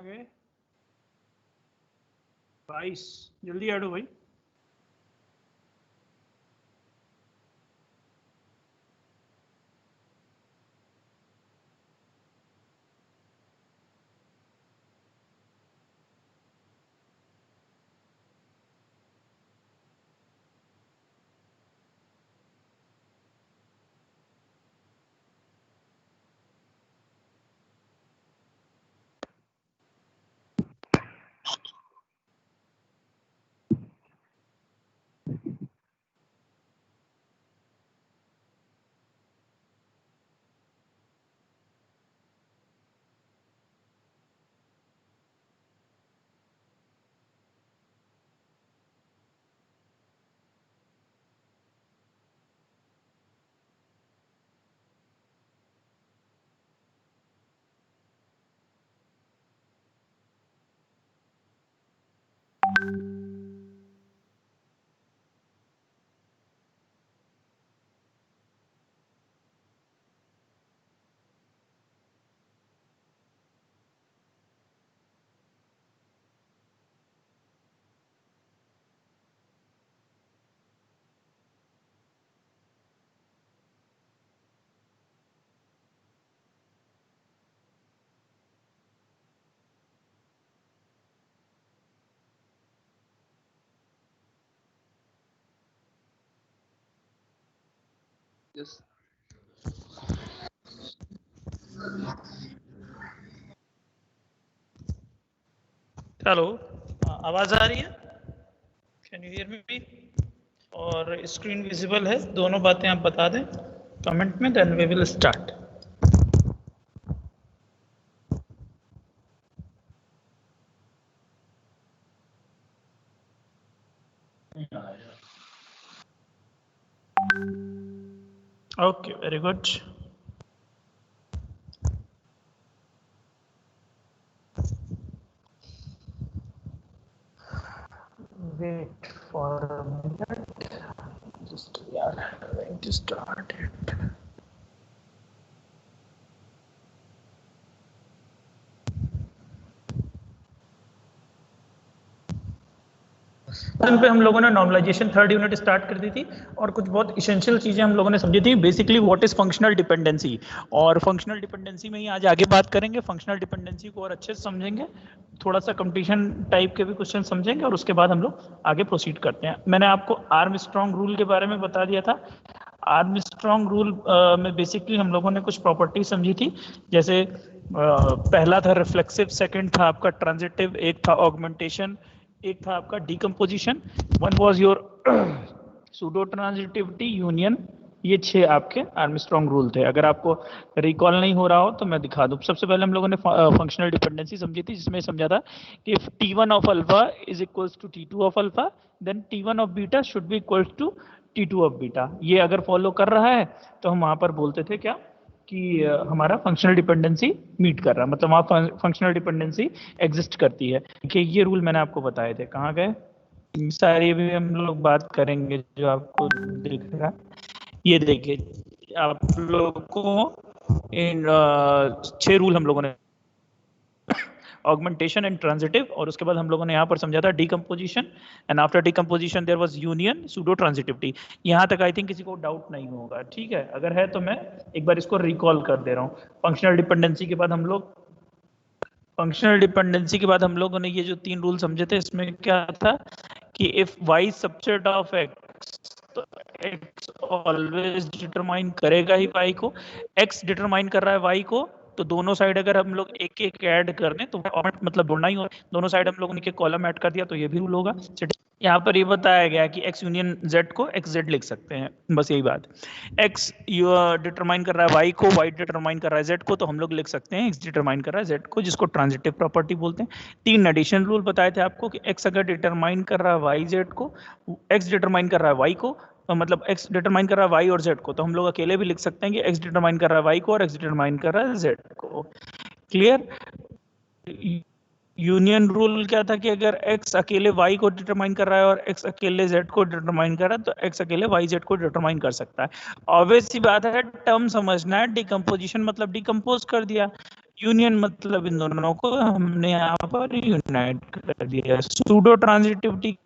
गए? 22। जल्दी ऐड हो भाई। Yes. हेलो, आवाज आ रही है? Can you hear me? और स्क्रीन विजिबल है? दोनों बातें आप बता दें कमेंट में, then we will start. Okay, very good. Wait for a minute. Just we are going to start it. पे हम लोगों ने नॉर्मलाइजेशन थर्ड यूनिट स्टार्ट कर दी थी और कुछ बहुत इसेंशियल चीजें हम लोगों ने समझी थी। Basically what is functional dependency, और फंक्शनल डिपेंडेंसी में ही आज आगे बात करेंगे। फंक्शनल डिपेंडेंसी को और अच्छे से समझेंगे, थोड़ा सा कंपटीशन टाइप के भी क्वेश्चन समझेंगे और उसके बाद हम लोग आगे प्रोसीड करते हैं। मैंने आपको आर्मस्ट्रांग रूल के बारे में बता दिया था। आर्मस्ट्रांग रूल में बेसिकली हम लोगों ने कुछ प्रॉपर्टी समझी थी, जैसे पहला था रिफ्लेक्सिव, सेकंड था आपका ट्रांजिटिव, एक था ऑगमेंटेशन, एक था आपका decomposition, one was your pseudo transitivity union. ये 6 आपके आर्मस्ट्रांग रूल थे। अगर आपको रिकॉल नहीं हो रहा हो तो मैं दिखा दूं। सबसे पहले हम लोगों ने फंक्शनल डिपेंडेंसी समझी थी, जिसमें समझा था कि if T1 of alpha is equals to T2 of alpha, then T1 of beta should be equals to T2 of beta. ये अगर फॉलो कर रहा है तो हम वहां पर बोलते थे क्या कि हमारा फंक्शनल डिपेंडेंसी मीट कर रहा है, मतलब वहाँ फंक्शनल डिपेंडेंसी एग्जिस्ट करती है। कि ये रूल मैंने आपको बताए थे, कहाँ गए? सारी भी हम लोग बात करेंगे जो आपको दिख रहा है। ये देखिए आप लोग को इन 6 रूल हम लोगों ने, ऑगमेंटेशन एंड ट्रांजिटिव, और उसके बाद हम लोगों ने यहाँ पर समझा था decomposition, and after decomposition there was union, pseudo transitivity. यहाँ तक आई थिंक किसी को डाउट नहीं होगा, ठीक है? अगर है तो मैं एक बार इसको रिकॉल कर दे रहा हूँ। फंक्शनल डिपेंडेंसी के बाद हम लोगों ने ये जो 3 रूल समझे थे, इसमें क्या था कि if y subset of x, तो x ऑलवेज डिटरमाइन करेगा ही y को। x डिटरमाइन कर रहा है y को, तो दोनों साइड अगर हम लोग एक एक ऐड कर दें तो मतलब जोड़ना ही हो, दोनों साइड हम लोगों ने एक कॉलम ऐड कर दिया तो ये भी रूल होगा। यहाँ पर ये बताया गया कि x यूनियन z को xz लिख सकते हैं, बस यही बात। x डिटरमाइन कर रहा है y को, y डिटरमाइन कर रहा है z को, तो हम लोग लिख सकते हैं x डिटरमाइन कर रहा है z को, जिसको ट्रांजिटिव प्रॉपर्टी बोलते हैं। 3 एडिशनल रूल बताए थे आपको कि x अगर डिटरमाइन कर रहा है y z को, x डिटरमाइन कर रहा है y को, मतलब x डिटरमाइन कर रहा है y और z को, तो हम लोग अकेले भी लिख सकते हैं कि x डिटरमाइन कर रहा है y को और x डिटरमाइन कर रहा है z को। क्लियर? यूनियन रूल क्या था कि अगर x अकेले y को डिटरमाइन कर रहा है और x अकेले z को डिटरमाइन कर रहा है, तो x अकेले y z को डिटरमाइन कर सकता है। ऑब्वियस सी बात है, टर्म समझना है। डिकम्पोजिशन मतलब डिकम्पोज कर दिया, यूनियन मतलब इन दोनों को हमने यहाँ पर यूनाइट कर दिया सूडो ट्रांजिटिविटी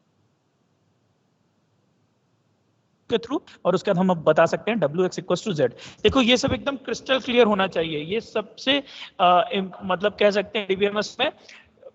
के थ्रू, और उसके बाद हम अब बता सकते हैं Wx=z। देखो ये सब एकदम क्रिस्टल क्लियर होना चाहिए। ये सबसे मतलब कह सकते हैं डीबीएमएस में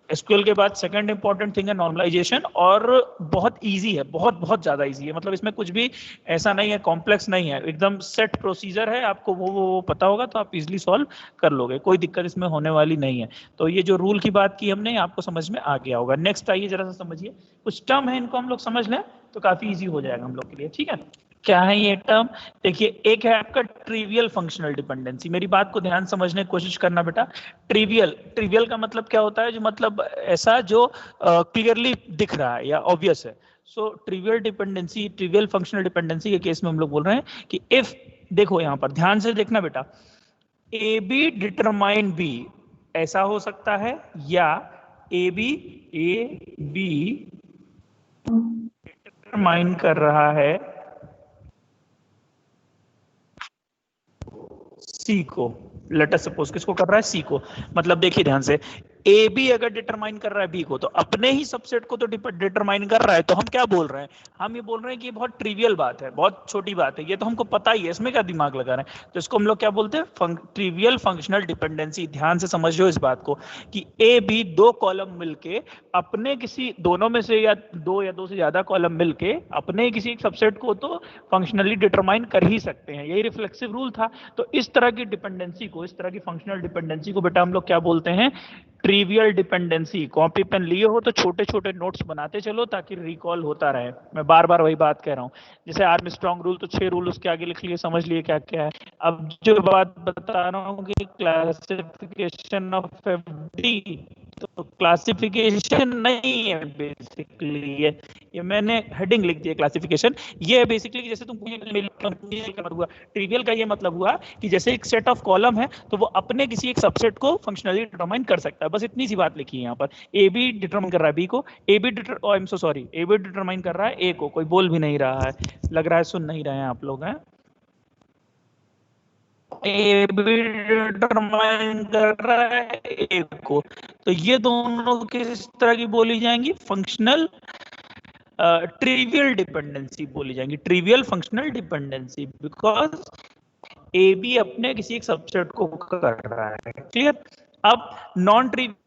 एसक्यूएल के बाद सेकंड इंपॉर्टेंट थिंग है नॉर्मलाइजेशन, और बहुत इजी है, बहुत बहुत ज्यादा इजी है। मतलब इसमें कुछ भी ऐसा नहीं है, कॉम्प्लेक्स नहीं है, एकदम सेट प्रोसीजर है। आपको वो पता होगा तो आप इजीली सॉल्व कर लोगे, कोई दिक्कत इसमें होने वाली नहीं है। तो ये जो रूल की बात की हमने, आपको समझ में आ गया होगा। नेक्स्ट आइए जरा सा समझिए, कुछ टर्म है, इनको हम लोग समझ लें तो काफी इजी हो जाएगा हम लोग के लिए। ठीक है, क्या है ये टर्म? देखिए, एक है आपका ट्रिवियल फंक्शनल डिपेंडेंसी। मेरी बात को ध्यान समझने की कोशिश करना बेटा। ट्रिवियल, ट्रिवियल का मतलब क्या होता है? जो मतलब ऐसा जो क्लियरली दिख रहा है या ऑब्वियस है। So trivial dependency, trivial functional dependency के केस में हम लोग बोल रहे हैं कि इफ, देखो यहां पर ध्यान से देखना बेटा, ए बी डिटरमाइन बी ऐसा हो सकता है, या ए बी डिटरमाइन कर रहा है सी को। लेट अस सपोज किसको कर रहा है? सी को। मतलब देखिए ध्यान से, ए बी अगर डिटरमाइन कर रहा है बी को, तो अपने ही सबसेट को तो डिटरमाइन कर रहा है। तो हम क्या बोल रहे हैं? हम ये बोल रहे हैं कि ये बहुत ट्रिवियल बात है, बहुत छोटी बात है, ये तो हमको पता ही है, इसमें क्या दिमाग लगा रहे हैं। तो इसको हम लोग क्या बोलते हैं? Trivial functional dependency. ध्यान से समझियो इस बात को कि ए बी दो कॉलम मिलके अपने किसी दोनों में से, या दो से ज्यादा कॉलम मिलके अपने किसी एक सबसेट को तो फंक्शनली डिटरमाइन कर ही सकते हैं। यही रिफ्लेक्सिव रूल था। तो इस तरह की डिपेंडेंसी को, इस तरह की फंक्शनल डिपेंडेंसी को बेटा हम लोग क्या बोलते हैं? Trivial dependency. कॉपी पेन लिए हो तो छोटे छोटे नोट्स बनाते चलो ताकि रिकॉल होता रहे। मैं बार बार वही बात कह रहा हूँ। जैसे आर्मस्ट्रांग रूल, तो 6 रूल उसके आगे लिख लिए, समझ लिए क्या क्या है। अब जो बात बता रहा हूँ कि क्लासिफिकेशन ऑफ एफडी, तो क्लासिफिकेशन नहीं है बेसिकली, ये मैंने हेडिंग लिख दी है क्लासिफिकेशन। ये बेसिकली जैसे तुम ट्रिवियल का ये मतलब हुआ कि जैसे एक सेट ऑफ कॉलम है तो वो अपने किसी एक सबसेट को फंक्शनली डिटरमाइन कर सकता है। बस इतनी सी बात लिखी है यहाँ पर। ए बी डिटरमाइन कर रहा है बी को, ए बी डिटरमाइन कर रहा है ए को। कोई बोल भी नहीं रहा है, लग रहा है सुन नहीं रहे हैं आप लोग हैं। ए बी डिटरमाइन कर रहा है ए को, तो ये दोनों किस तरह की बोली जाएंगी? फंक्शनल ट्रिवियल डिपेंडेंसी बोली जाएंगी, trivial functional dependency, because A B अपने किसी एक सबसेट को कर रहा है। क्लियर? अब नॉन ट्रिवियल,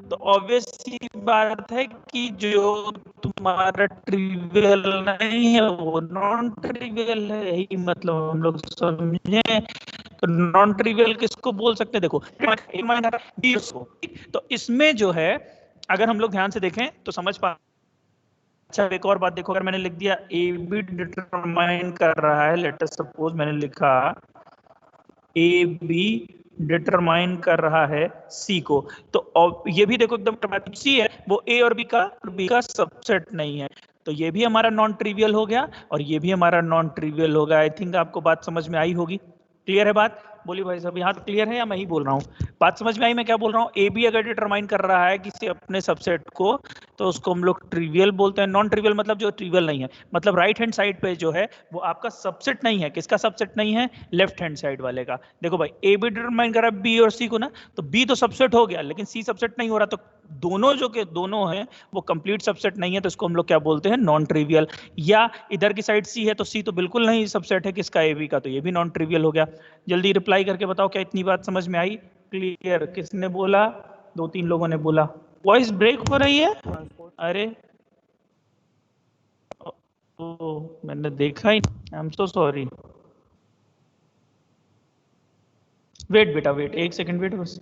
तो ऑब्वियस सी बात है कि जो तुम्हारा ट्रिवियल नहीं है वो नॉन ट्रिवियल है। यही मतलब हम लोग समझे। तो नॉन ट्रिवियल किसको बोल सकते हैं? देखो, तो इसमें जो है, अगर हम लोग ध्यान से देखें तो समझ पा। अच्छा, एक और बात देखो, अगर मैंने लिख दिया ए बी डिटरमाइन कर रहा है, लेट अस सपोज मैंने लिखा ए बी डिटरमाइन कर रहा है सी को, तो ये भी देखो एकदम सी है, वो ए और बी का सबसेट नहीं है। तो ये भी हमारा नॉन ट्रिवियल हो गया, और ये भी हमारा नॉन ट्रिवियल हो गया। आई थिंक आपको बात समझ में आई होगी। क्लियर है बात? बोलिए भाई साहब, यहाँ तो क्लियर है या मैं ही बोल रहा हूँ? बात समझ में आई मैं क्या बोल रहा हूँ? ए बी अगर डिटरमाइन कर रहा है किसी अपने सबसेट को, तो उसको हम लोग ट्रिवियल बोलते हैं। नॉन ट्रिवियल मतलब जो ट्रिवियल नहीं है, मतलब राइट हैंड साइड पे जो है वो आपका सबसेट नहीं है। किसका सबसेट नहीं है? लेफ्ट हैंड साइड वाले का। देखो भाई, ए बी डिटरमाइन कर रहा है बी और सी को ना, तो बी तो सबसेट हो गया, लेकिन सी सबसेट नहीं हो रहा। तो दोनों जो के दोनों हैं वो कंप्लीट सबसेट नहीं है, तो इसको हम लोग क्या बोलते हैं? Non trivial. या इधर की साइड सी है तो सी तो बिल्कुल नहीं सबसेट है किसका? ए बी का, तो ये भी नॉन ट्रिवियल हो गया। जल्दी रिप्लाई करके बताओ, क्या इतनी बात समझ में आई? क्लियर? किसने बोला? 2-3 लोगों ने बोला। वॉइस ब्रेक हो रही है। अरे ओ, मैंने देखा ही। I am so sorry. Wait बेटा वेट, 1 सेकंड वेट, बस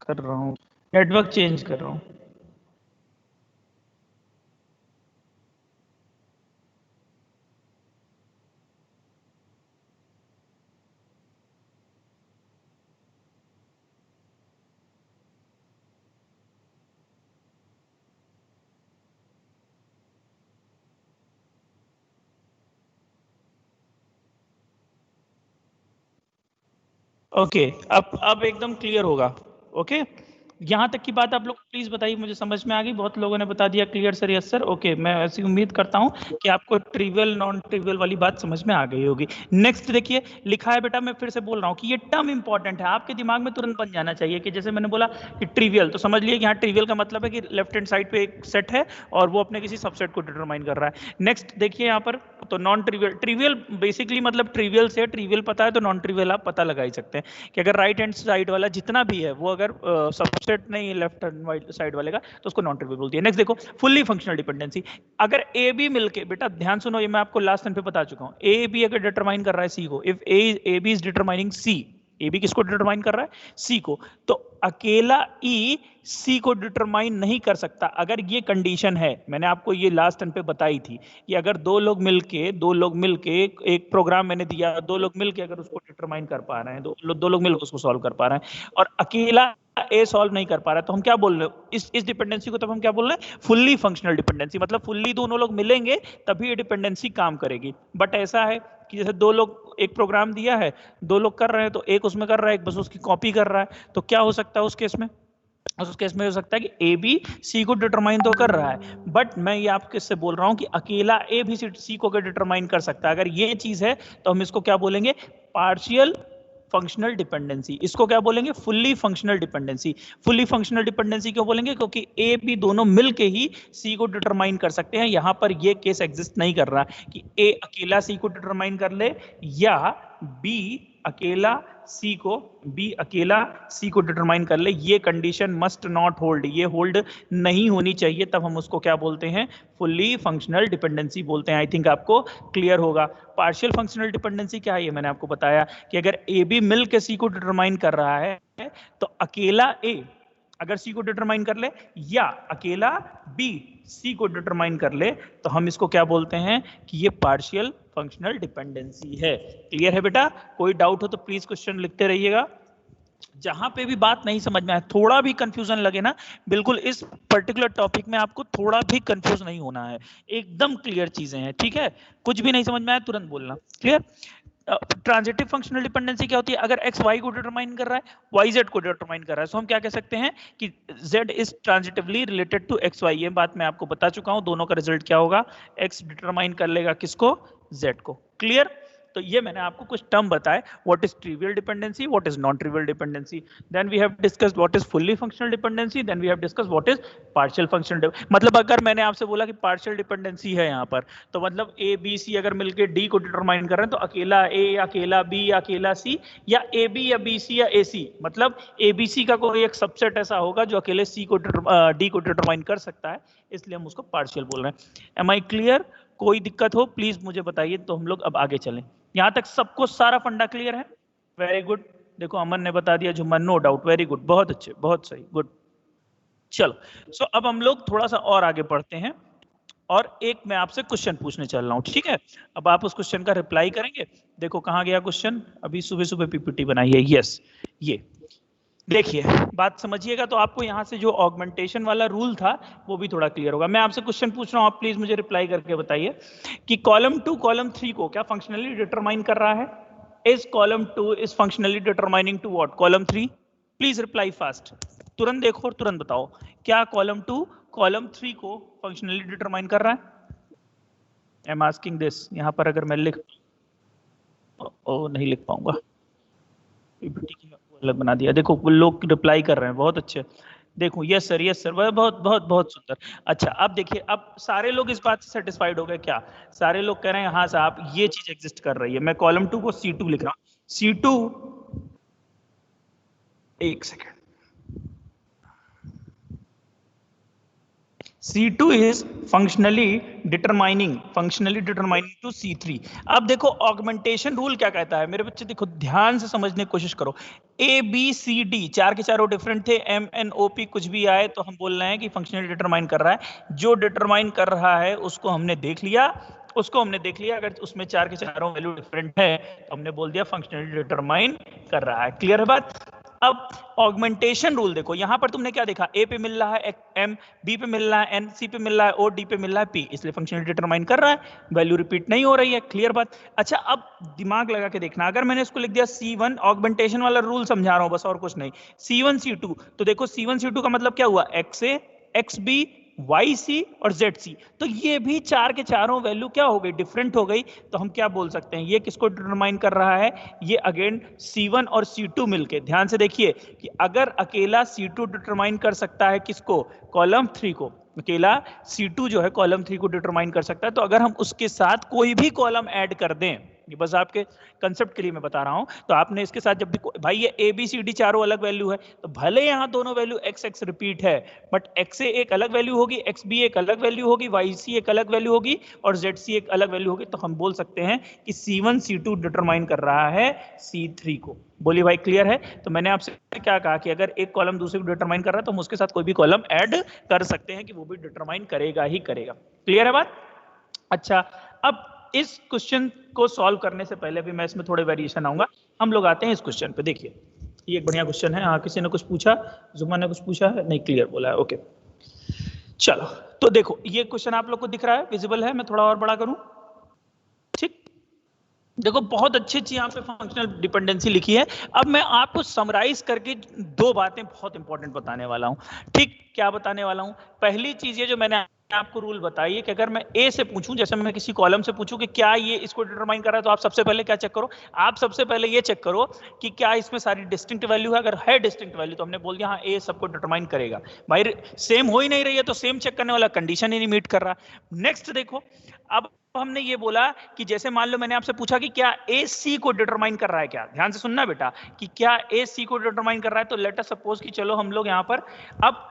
कर रहा हूँ, नेटवर्क चेंज कर रहा हूँ। ओके, अब एकदम क्लियर होगा। ओके, यहाँ तक की बात आप लोग प्लीज बताइए, मुझे समझ में आ गई? बहुत लोगों ने बता दिया clear sir, yes sir, okay. मैं ऐसी उम्मीद करता हूँ कि आपको ट्रिवियल नॉन ट्रिवियल वाली बात समझ में आ गई होगी। नेक्स्ट देखिए, लिखा है बेटा, मैं फिर से बोल रहा हूँ कि ये टर्म इंपॉर्टेंट है, आपके दिमाग में तुरंत बन जाना चाहिए कि जैसे मैंने बोला कि ट्रिवियल, तो समझ लिए कि यहाँ ट्रिवियल का मतलब है कि लेफ्ट हैंड साइड पे एक सेट है और वो अपने किसी सबसेट को डिटरमाइन कर रहा है। नेक्स्ट देखिए यहाँ पर, तो नॉन ट्रिवियल, ट्रिवियल बेसिकली मतलब ट्रिवियल से ट्रिवियल पता है तो नॉन ट्रिवियल आप पता लगा ही सकते हैं कि अगर राइट हैंड साइड वाला जितना भी है वो अगर सबसेट नहीं लेफ्ट हैंड साइड वाले का तो उसको नॉन ट्रिवियल बोलती है। नेक्स्ट देखो, फुल्ली फंक्शनल डिपेंडेंसी, अगर ए बी मिलके, बेटा ध्यान सुनो, ये मैं आपको लास्ट टाइम पे बता चुका हूं, ए बी अगर डिटरमाइन कर रहा है सी को, if A B is determining C, A B किसको डिटरमाइन कर रहा है? सी को, तो अकेला ई सी को डिटरमाइन नहीं कर सकता अगर ये कंडीशन है। मैंने आपको ये लास्ट टाइम पे बताई थी कि अगर दो लोग मिलके एक प्रोग्राम मैंने दिया, दो लोग मिलके अगर उसको डिटरमाइन कर पा रहे हैं, दो लोग मिलकर उसको सॉल्व कर पा रहे हैं और अकेला ए सॉल्व नहीं कर पा रहा है, तो हम क्या बोल रहे हो इस डिपेंडेंसी को? तब हम क्या बोल रहे हैं? फुल्ली फंक्शनल डिपेंडेंसी, मतलब फुल्ली दोनों लोग मिलेंगे तभी ये डिपेंडेंसी काम करेगी। बट ऐसा है कि जैसे दो लोग एक प्रोग्राम दिया है, दो लोग कर रहे हैं, तो एक उसमें कर रहा है, एक बस उसकी कॉपी कर रहा है, तो क्या हो सकता है उस केस में? उस केस में हो सकता है कि ए बी सी को डिटरमाइन तो कर रहा है, बट मैं ये आपके से बोल रहा हूं कि अकेला ए भी सी को डिटरमाइन कर सकता है। अगर ये चीज है तो हम इसको क्या बोलेंगे? Partial functional dependency. इसको क्या बोलेंगे? Fully functional dependency. Fully functional dependency क्यों बोलेंगे? क्योंकि ए बी दोनों मिलके ही सी को डिटरमाइन कर सकते हैं। यहां पर ये केस एग्जिस्ट नहीं कर रहा कि ए अकेला सी को डिटरमाइन कर ले या बी अकेला सी को डिटरमाइन कर ले। ये कंडीशन मस्ट नॉट होल्ड, ये होल्ड नहीं होनी चाहिए, तब हम उसको क्या बोलते हैं? फुल्ली फंक्शनल डिपेंडेंसी बोलते हैं। आई थिंक आपको क्लियर होगा। पार्शियल फंक्शनल डिपेंडेंसी क्या है ये मैंने आपको बताया कि अगर ए बी मिल के सी को डिटरमाइन कर रहा है तो अकेला ए अगर सी को डिटरमाइन कर ले या अकेला बी सी को डिटरमाइन कर ले तो हम इसको क्या बोलते हैं? कि ये पार्शियल फंक्शनल डिपेंडेंसी है। क्लियर है बेटा? कोई डाउट हो तो प्लीज क्वेश्चन लिखते रहिएगा। जहां पे भी बात नहीं समझ में आए, थोड़ा भी कंफ्यूजन लगे ना, बिल्कुल इस पर्टिकुलर टॉपिक में आपको थोड़ा भी कंफ्यूज नहीं होना है, एकदम क्लियर चीजें हैं, ठीक है? कुछ भी नहीं समझ में आया तुरंत बोलना। क्लियर? ट्रांजिटिव फंक्शनल डिपेंडेंसी क्या होती है? अगर एक्स वाई को डिटरमाइन कर रहा है, वाई जेड को डिटरमाइन कर रहा है, तो हम क्या कह सकते हैं कि Z is transitively related to X Y. ये बात मैं आपको बता चुका हूं। दोनों का रिजल्ट क्या होगा? एक्स डिटरमाइन कर लेगा किसको? जेड को। क्लियर? तो ये मैंने आपको कुछ टर्म बताए, what is trivial dependency, what is non trivial dependency, then we have discussed what is fully functional dependency, then we have discussed what is partial functional. मतलब अगर मैंने आपसे बोला कि पार्शियल डिपेंडेंसी है यहाँ पर, तो मतलब ए बी सी अगर मिलकर डी को डिटरमाइन कर रहे हैं तो अकेला ए या अकेला बी या अकेला सी या ए बी या बी सी या ए सी, मतलब ए बी सी का कोई एक सबसेट ऐसा होगा जो अकेले सी को डी को डिटरमाइन कर सकता है, इसलिए हम उसको पार्शियल बोल रहे हैं। Am I clear? कोई दिक्कत हो प्लीज मुझे बताइए, तो हम लोग अब आगे चलें। यहां तक सबको सारा फंडा क्लियर है? Very good. देखो अमन ने बता दिया, Jumman no doubt, very good, बहुत अच्छे, बहुत सही, गुड। चलो सो अब हम लोग थोड़ा सा और आगे बढ़ते हैं और एक मैं आपसे क्वेश्चन पूछने चल रहा हूं, ठीक है? अब आप उस क्वेश्चन का रिप्लाई करेंगे। देखो कहां गया क्वेश्चन, अभी सुबह सुबह पीपीटी बनाई है, यस ये देखिए, बात समझिएगा तो आपको यहाँ से जो ऑगमेंटेशन वाला रूल था वो भी थोड़ा क्लियर होगा। मैं आपसे क्वेश्चन पूछ रहा हूँ, आप प्लीज मुझे रिप्लाई करके बताइए कि कॉलम 2 कॉलम 3 को क्या फंक्शनली डिटरमाइन कर रहा है? Is column 2 is functionally determining to what? Column 3? Please reply fast, तुरंत देखो और तुरंत बताओ, क्या कॉलम 2 कॉलम 3 को फंक्शनली डिटरमाइन कर रहा है? आई एम आस्किंग दिस। यहाँ पर अगर मैं नहीं लिख पाऊंगा, पीपीटी की अलग बना दिया। देखो लोग रिप्लाई कर रहे हैं, बहुत अच्छे। देखो यस सर, यस सर, बहुत बहुत बहुत सुंदर। अच्छा अब देखिए, अब सारे लोग इस बात से सेटिस्फाइड हो गए क्या? सारे लोग कह रहे हैं हाँ साहब ये चीज एग्जिस्ट कर रही है। मैं कॉलम 2 को C2 लिख रहा हूं। C2, एक second, C2 is functionally determining to C3। अब देखो ऑगमेंटेशन रूल क्या कहता है मेरे बच्चे, देखो ध्यान से समझने की कोशिश करो। A B C D चार के चारों डिफरेंट थे, M N O P कुछ भी आए तो हम बोल रहे हैं कि फंक्शनली डिटरमाइन कर रहा है। जो डिटरमाइन कर रहा है उसको हमने देख लिया, अगर उसमें चार के चारों वैल्यू डिफरेंट है तो हमने बोल दिया फंक्शनली डिटरमाइन कर रहा है। क्लियर है बात? अब ऑगमेंटेशन रूल देखो, यहां पर तुमने क्या देखा, ए पे मिल रहा है m, बी पे मिल रहा है n, सी पे मिल रहा है o, डी पे मिल रहा है p, इसलिए फंक्शन डिटरमाइन कर रहा है, वैल्यू रिपीट नहीं हो रही है। क्लियर बात। अच्छा अब दिमाग लगा के देखना, अगर मैंने इसको लिख दिया c1, ऑगमेंटेशन वाला रूल समझा रहा हूं बस और कुछ नहीं, c1 c2, तो देखो c1 c2 का मतलब क्या हुआ, xa, xb, yc और zc, तो ये भी चार के चारों वैल्यू क्या हो गई, डिफरेंट हो गई। तो हम क्या बोल सकते हैं, ये किसको डिटरमाइन कर रहा है, ये अगेन c1 और c2 मिलके। ध्यान से देखिए कि अगर अकेला c2 डिटरमाइन कर सकता है किसको, कॉलम 3 को, अकेला c2 जो है कॉलम 3 को डिटरमाइन कर सकता है, तो अगर हम उसके साथ कोई भी कॉलम ऐड कर दें, ये बस आपके कंसेप्ट के लिए मैं बता रहा हूं, तो आपने इसके साथ जब भी भाई ये ए बी सी डी चारों अलग वैल्यू है, तो भले यहां दोनों वैल्यू एक्स एक्स रिपीट है, बट एक्स ए एक अलग वैल्यू होगी, एक्स बी एक अलग वैल्यू होगी, वाई सी एक अलग वैल्यू होगी और जेड सी एक अलग वैल्यू होगी, तो हम बोल सकते हैं कि C1 C2 डिटरमाइन कर रहा है C3 को। बोलिए भाई क्लियर है। तो मैंने आपसे क्या कहा कि अगर एक कॉलम दूसरे को डिटरमाइन कर रहा है तो हम उसके साथ कोई भी कॉलम ऐड कर सकते हैं कि वो भी डिटरमाइन करेगा ही करेगा। क्लियर है बात। अच्छा अब इस क्वेश्चन को सॉल्व करने से पहले भी मैं इसमें थोड़े वेरिएशन आऊंगा। हम लोग आते हैं इस क्वेश्चन पे। देखिए ये एक बढ़िया क्वेश्चन है। हाँ किसी ने कुछ पूछा, जुमा ने कुछ पूछा है, नहीं क्लियर बोला है, ओके चलो। तो देखो ये क्वेश्चन आप लोग को दिख रहा है, विजिबल है, मैं थोड़ा और बड़ा करूं, ठीक। देखो बहुत अच्छी यहाँ पे फंक्शनल डिपेंडेंसी लिखी है। अब मैं आपको समराइज करके दो बातें बहुत इंपॉर्टेंट बताने वाला हूँ, ठीक। क्या बताने वाला हूँ, पहली चीज ये जो मैंने आपको रूल बताइए कि अगर मैं ए से पूछूं, जैसे मैं किसी कॉलम से पूछूं कि क्या ये इसको डिटरमाइन कर रहा है, तो आप सबसे पहले क्या चेक करो, आप सबसे पहले ये चेक करो कि क्या इसमें सारी डिस्टिंक्ट वैल्यू है। अगर है डिस्टिंक्ट वैल्यू तो हमने बोल दिया हाँ ए सबको डिटरमाइन करेगा। भाई सेम हो ही नहीं रही है तो सेम चेक करने वाला कंडीशन ही नहीं मीट कर रहा। नेक्स्ट देखो, अब हमने ये बोला कि जैसे मान लो मैंने आपसे पूछा कि क्या ए सी को डिटरमाइन कर रहा है, क्या, ध्यान से सुनना बेटा, कि क्या ए सी को डिटरमाइन कर रहा है, तो लेट अस सपोज कि चलो हम लोग यहां पर, अब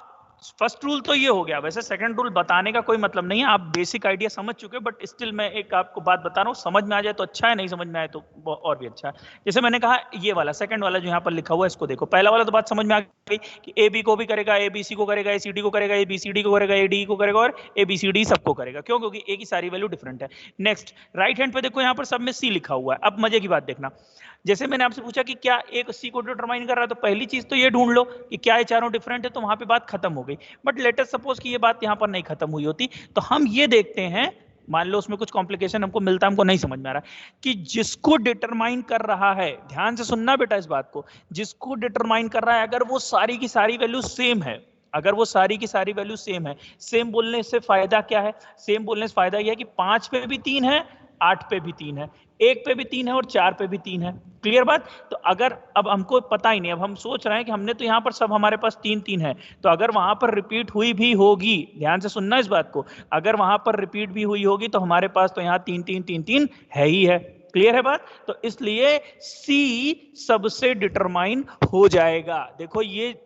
फर्स्ट रूल तो ये हो गया, वैसे सेकंड रूल बताने का कोई मतलब नहीं है, आप बेसिक आइडिया समझ चुके हैं, बट स्टिल मैं एक आपको बात बता रहा हूँ, समझ में आ जाए तो अच्छा है, नहीं समझ में आए तो और भी अच्छा है। जैसे मैंने कहा ये वाला सेकंड वाला जो यहाँ पर लिखा हुआ है इसको देखो, पहला वाला तो बात समझ में आ गई कि ए बी को भी करेगा, ए बी सी को करेगा, ए सी डी को करेगा, ए बी सी डी को करेगा, ए डी को करेगा और ए बी सी डी सबको करेगा। क्यों? क्योंकि ए की सारी वैल्यू डिफरेंट है। नेक्स्ट राइट हैंड पे देखो यहाँ पर सब में सी लिखा हुआ है। अब मजे की बात देखना, जैसे मैंने आपसे पूछा कि क्या एक सी को डिटरमाइन कर रहा है, तो पहली चीज तो ये ढूंढ लो कि क्या ये चारों डिफरेंट है, तो वहां पे बात खत्म हो गई। बट लेट अस सपोज कि ये बात यहां पर नहीं खत्म हुई होती, तो हम ये देखते हैं, मान लो उसमें कुछ कॉम्प्लिकेशन हमको मिलता, हमको नहीं समझ में आ रहा कि जिसको डिटरमाइन कर रहा है, ध्यान से सुनना बेटा इस बात को, जिसको डिटरमाइन कर रहा है अगर वो सारी की सारी वैल्यू सेम है, अगर वो सारी की सारी वैल्यू सेम है, सेम बोलने से फायदा क्या है, सेम बोलने से फायदा यह है कि 5 पे भी 3 है, 8 पे भी 3 है, 1 पे भी 3 है और 4 पे भी 3 है। क्लियर बात। तो अगर अब हमको पता ही नहीं, अब हम सोच रहे हैं कि हमने तो यहाँ पर सब हमारे पास 3 3 है, तो अगर वहां पर रिपीट हुई भी होगी, ध्यान से सुनना इस बात को, अगर वहां पर रिपीट भी हुई होगी तो हमारे पास तो यहाँ 3 3 3 3 है ही है। क्लियर है बात। तो इसलिए सी सबसे डिटरमाइन हो जाएगा। देखो ये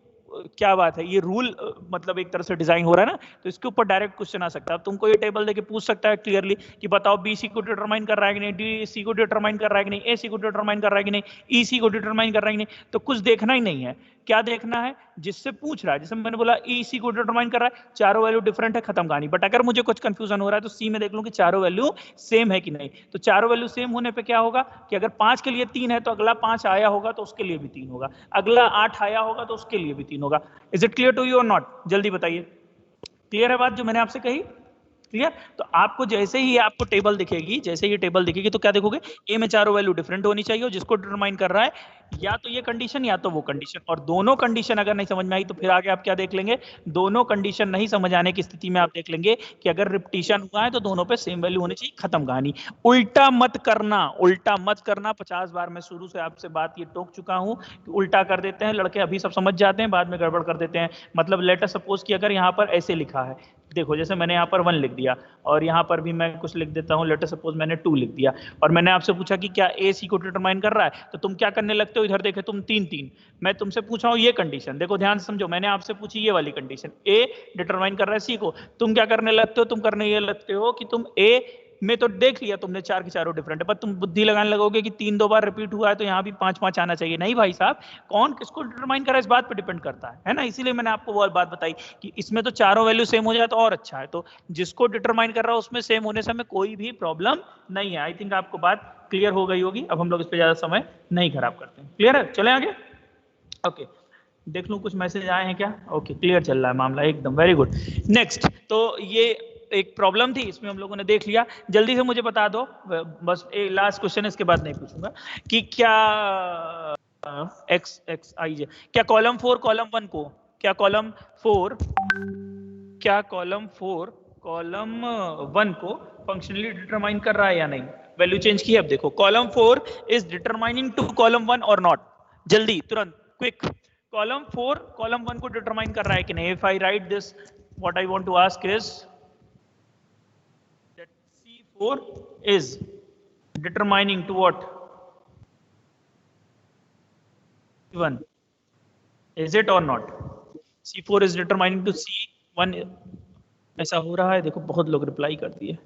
क्या बात है, ये रूल मतलब एक तरह से डिजाइन हो रहा है ना, तो इसके ऊपर डायरेक्ट क्वेश्चन आ सकता है। अब तुमको ये टेबल देके पूछ सकता है क्लियरली कि बताओ बी सी को डिटरमाइन कर रहा है कि नहीं, डी सी को डिटरमाइन कर रहा है कि नहीं, ए सी को डिटरमाइन कर रहा है कि नहीं, ई सी को डिटरमाइन कर रहा है कि नहीं। तो कुछ देखना ही नहीं है, क्या देखना है, जिससे पूछ रहा है, जैसे मैंने बोला ई सी को डिटरमाइन कर रहा है, चारों वैल्यू डिफरेंट है, खत्म कहानी। बट अगर मुझे कुछ कंफ्यूजन हो रहा है तो सी में देख लूं कि चारों वैल्यू सेम है कि नहीं। तो चारों वैल्यू सेम होने पे क्या होगा कि अगर 5 के लिए 3 है तो अगला 5 आया होगा तो उसके लिए भी 3 होगा, अगला 8 आया होगा तो उसके लिए भी 3 होगा। Is it clear to you और नॉट? जल्दी बताइए, क्लियर है बात जो मैंने आपसे कही? क्लियर। तो आपको जैसे ही आपको टेबल दिखेगी, जैसे ही टेबल दिखेगी तो क्या देखोगे, ए में चारों वैल्यू डिफरेंट होनी चाहिए, और जिसको डिटरमाइन कर रहा है या तो ये कंडीशन या तो वो कंडीशन, और दोनों कंडीशन अगर नहीं समझ में आई तो फिर आगे आप क्या देख लेंगे, दोनों कंडीशन नहीं समझ आने की स्थिति में आप देख लेंगे कि अगर रिपीटिशन हुआ है तो दोनों पे सेम वैल्यू होनी चाहिए, खत्म कहानी। उल्टा मत करना, उल्टा मत करना। 50 बार मैं शुरू से आपसे बात ये टोक चुका हूं कि उल्टा कर देते हैं लड़के, अभी सब समझ जाते हैं, बाद में गड़बड़ कर देते हैं। मतलब लेट अस सपोज कि अगर यहाँ पर ऐसे लिखा है, देखो जैसे मैंने यहाँ पर 1 लिख दिया और यहाँ पर भी मैं कुछ लिख देता हूँ, लेट अस सपोज मैंने 2 लिख दिया, और मैंने आपसे पूछा कि क्या ए सी को डिटरमाइन कर रहा है, तो तुम क्या करने लगते हो, इधर देखे तुम 3 3, मैं तुमसे पूछा हूँ ये कंडीशन, देखो ध्यान से समझो, मैंने आपसे पूछी ये वाली कंडीशन, ए डिटरमाइन कर रहा है सी को, तुम क्या करने लगते हो, तुम करने ये लगते हो कि तुम ए में तो देख लिया तुमने 4 के चारों डिफरेंट है, पर तुम बुद्धि लगाने लगोगे कि 3 2 बार रिपीट हुआ है तो यहाँ भी 5 5 आना चाहिए। नहीं भाई साहब, कौन किसको डिटरमाइन कर रहा है इस बात पे डिपेंड करता है ना। इसीलिए मैंने आपको वो बात बताई कि इसमें तो चारों वैल्यू सेम हो जाए तो और अच्छा है, तो जिसको डिटरमाइन कर रहा है उसमें सेम होने से हमें कोई भी प्रॉब्लम नहीं है। आई थिंक आपको बात क्लियर हो गई होगी। अब हम लोग इस पर ज्यादा समय नहीं खराब करते हैं। क्लियर है, चले आगे। ओके देख लूं कुछ मैसेज आए हैं क्या? ओके, क्लियर चल रहा है मामला एकदम, वेरी गुड। नेक्स्ट, तो ये एक प्रॉब्लम थी, इसमें हम लोगों ने देख लिया। जल्दी से मुझे बता दो, बस एक लास्ट क्वेश्चन, इसके बाद नहीं पूछूंगा, कि क्या एक्स एक्स आई जे, क्या कॉलम 4 कॉलम 1 को, क्या कॉलम 4 कॉलम 1 को फंक्शनली डिटरमाइन कर रहा है या नहीं? वैल्यू चेंज की है। अब देखो, column 4 is determining to column 1 और नॉट? जल्दी, तुरंत, क्विक। कॉलम 4 कॉलम 1 को डिटरमाइन कर रहा है कि नहीं? If I write this, what I want to ask is that C4 is determining to what? C1, is it or not? C4 is determining to C1। ऐसा हो रहा है, देखो बहुत लोग रिप्लाई कर दिए।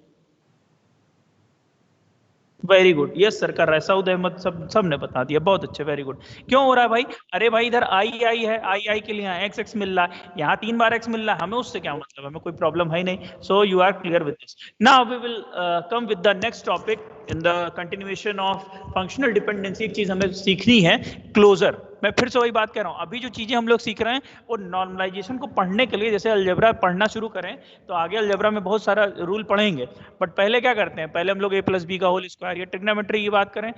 वेरी गुड, यस सर कर रहा है सऊद अहमद, सब ने बता दिया, बहुत अच्छे, वेरी गुड। क्यों हो रहा है भाई? अरे भाई इधर आई आई है, आई आई के लिए एक्स एक्स मिल रहा है, यहाँ 3 बार एक्स मिल रहा है, हमें उससे क्या मतलब, हमें कोई प्रॉब्लम है ही नहीं। So you are clear with this. Now we will come with the next topic in the continuation of functional dependency. एक चीज हमें सीखनी है, क्लोजर। मैं फिर से वही बात कह रहा हूँ, अभी जो चीजें हम लोग सीख रहे हैं वो नॉर्मलाइजेशन को पढ़ने के लिए, जैसे अलजेब्रा पढ़ना शुरू करें तो आगे अलजेब्रा में बहुत सारा रूल पढ़ेंगे, बट पहले क्या करते हैं, पहले हम लोग a+b का होल स्क्वायर या ट्रिग्नोमेट्री की बात करें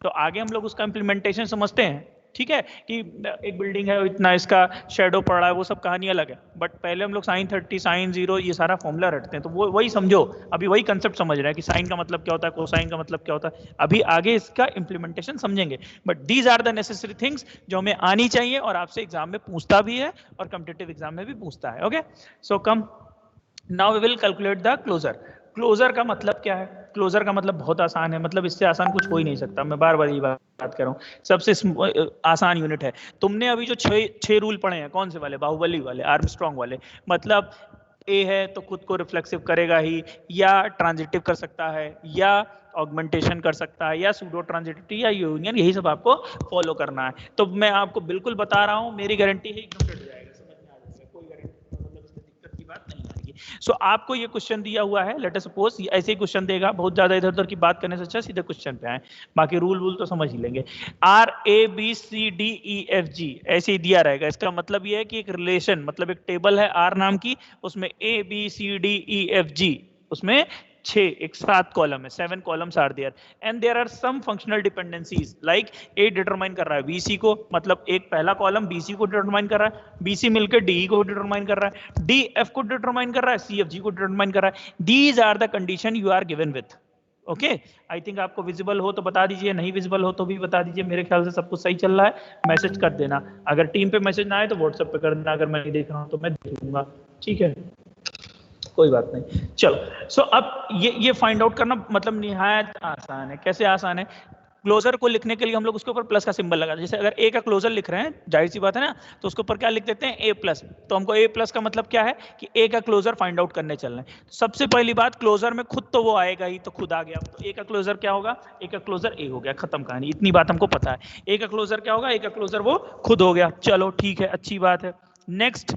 तो आगे हम लोग उसका इंप्लीमेंटेशन समझते हैं। ठीक है कि एक बिल्डिंग है, इतना इसका शेडो पड़ रहा है, वो सब कहानी अलग है, बट पहले हम लोग साइन 30 साइन 0 ये सारा फॉर्मूला रटते हैं, तो वो वही समझो, अभी वही कंसेप्ट समझ रहे हैं कि साइन का मतलब क्या होता है, कोसाइन का मतलब क्या होता है, अभी आगे इसका इंप्लीमेंटेशन समझेंगे। But these are the necessary things जो हमें आनी चाहिए और आपसे एग्जाम में पूछता भी है और कॉम्पिटिटिव एग्जाम में भी पूछता है। Okay, so come now we will calculate the closure. Closure का मतलब क्या है? क्लोजर का मतलब बहुत आसान है, मतलब इससे आसान कुछ हो ही नहीं सकता, मैं बार बार ये बात कर रहा हूँ, सबसे आसान यूनिट है। तुमने अभी जो छह रूल पढ़े हैं, कौन से वाले? बाहुबली वाले, आर्मस्ट्रॉन्ग वाले। मतलब ए है तो खुद को रिफ्लेक्सिव करेगा ही, या ट्रांजिटिव कर सकता है, या ऑगमेंटेशन कर सकता है, या सूडो ट्रांजिटिव, या यूनियन, यही सब आपको फॉलो करना है। तो मैं आपको बिल्कुल बता रहा हूँ, मेरी गारंटी है एकदम सेट हो जाएगा, समझ में आ जाएगा, कोई गारंटी मतलब इसमें दिक्कत की बात नहीं आएगी। सो आपको ये क्वेश्चन दिया हुआ है, लेट अस सपोज ऐसे ही क्वेश्चन देगा, बहुत ज्यादा इधर उधर की बात करने से अच्छा सीधे क्वेश्चन पे आए, बाकी रूल तो समझ ही लेंगे। RABCDEFG ऐसे ही दिया रहेगा, इसका मतलब ये है कि एक रिलेशन, मतलब एक टेबल है R नाम की, उसमें ABCDEFG, उसमें 6 एक 7 कॉलम है, 7 columns are there, and there are some functional dependencies, like A determine कर रहा है BC को, मतलब एक पहला कॉलम BC को डिटरमाइन कर रहा है, BC मिलकर DE को डिटरमाइन कर रहा है, DF को डिटरमाइन कर रहा है, CFG को डिटरमाइन कर रहा है। These are the condition you are given with. Okay, I think आपको विजिबल हो तो बता दीजिए, नहीं विजिबल हो तो भी बता दीजिए, मेरे ख्याल से सब कुछ सही चल रहा है। मैसेज कर देना, अगर टीम पे मैसेज ना आए तो व्हाट्सएप पे कर देना, अगर मैं नहीं देख रहा हूँ तो मैं देख लूंगा, ठीक है, कोई बात नहीं। चलो, सो अब ये फाइंड आउट करना मतलब निहायत आसान है। कैसे आसान है? क्लोजर को लिखने के लिए हम लोग उसके ऊपर प्लस का सिंबल लगा, जैसे अगर ए का क्लोजर लिख रहे हैं, जाहिर सी बात है ना, तो उसके ऊपर क्या लिख देते हैं? A+। तो हमको A+ का मतलब क्या है कि ए का क्लोजर फाइंड आउट करने चल रहे हैं। सबसे पहली बात, क्लोजर में खुद तो वो आएगा ही, तो खुद आ गया, तो ए का क्लोजर क्या होगा? ए का क्लोजर ए हो गया, खत्म कहानी, इतनी बात हमको पता है। ए का क्लोजर क्या होगा? ए का क्लोजर वो खुद हो गया, चलो ठीक है, अच्छी बात है। नेक्स्ट,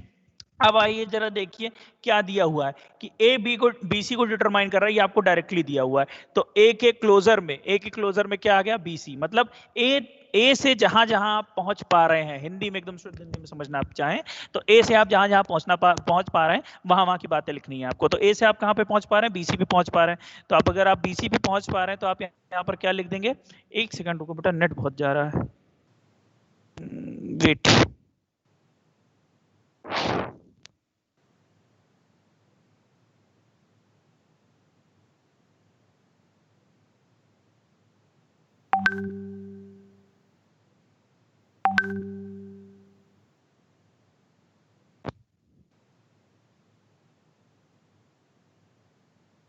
अब आइए जरा देखिए क्या दिया हुआ है कि BC को डिटरमाइन कर रहा है, ये आपको डायरेक्टली दिया हुआ है। तो ए के क्लोजर में क्या आ गया? BC, मतलब ए से जहां जहां आप पहुंच पा रहे हैं, हिंदी में एकदम शुद्ध हिंदी में समझना आप चाहें तो ए से आप जहां जहां पहुंच पा रहे हैं वहां वहां की बातें लिखनी है आपको। तो ए से आप कहां पे पहुंच पा रहे हैं? BC पे पहुंच पा रहे हैं। तो आप अगर आप BC पे पहुंच पा रहे हैं तो आप यहाँ पर क्या लिख देंगे? एक सेकंड रुको बेटा, नेट बहुत जा रहा है, वेट।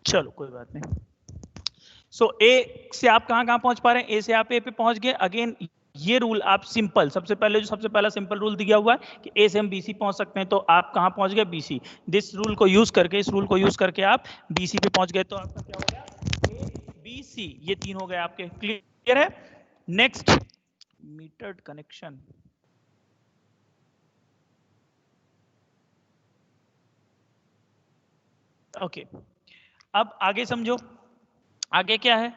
चलो कोई बात नहीं। सो ए से आप कहां कहां पहुंच पा रहे हैं? ए से आप ए पे पहुंच गए। अगेन ये रूल आप सिंपल, सबसे पहला सिंपल रूल दिया हुआ है कि ए से हम BC पहुंच सकते हैं, तो आप कहां पहुंच गए? BC। इस रूल को यूज करके आप BC पे पहुंच गए, तो आपका क्या हो गया? ABC, ये 3 हो गए आपके, क्लियर है? Next, metered connection, okay. अब आगे समझो, आगे क्या है?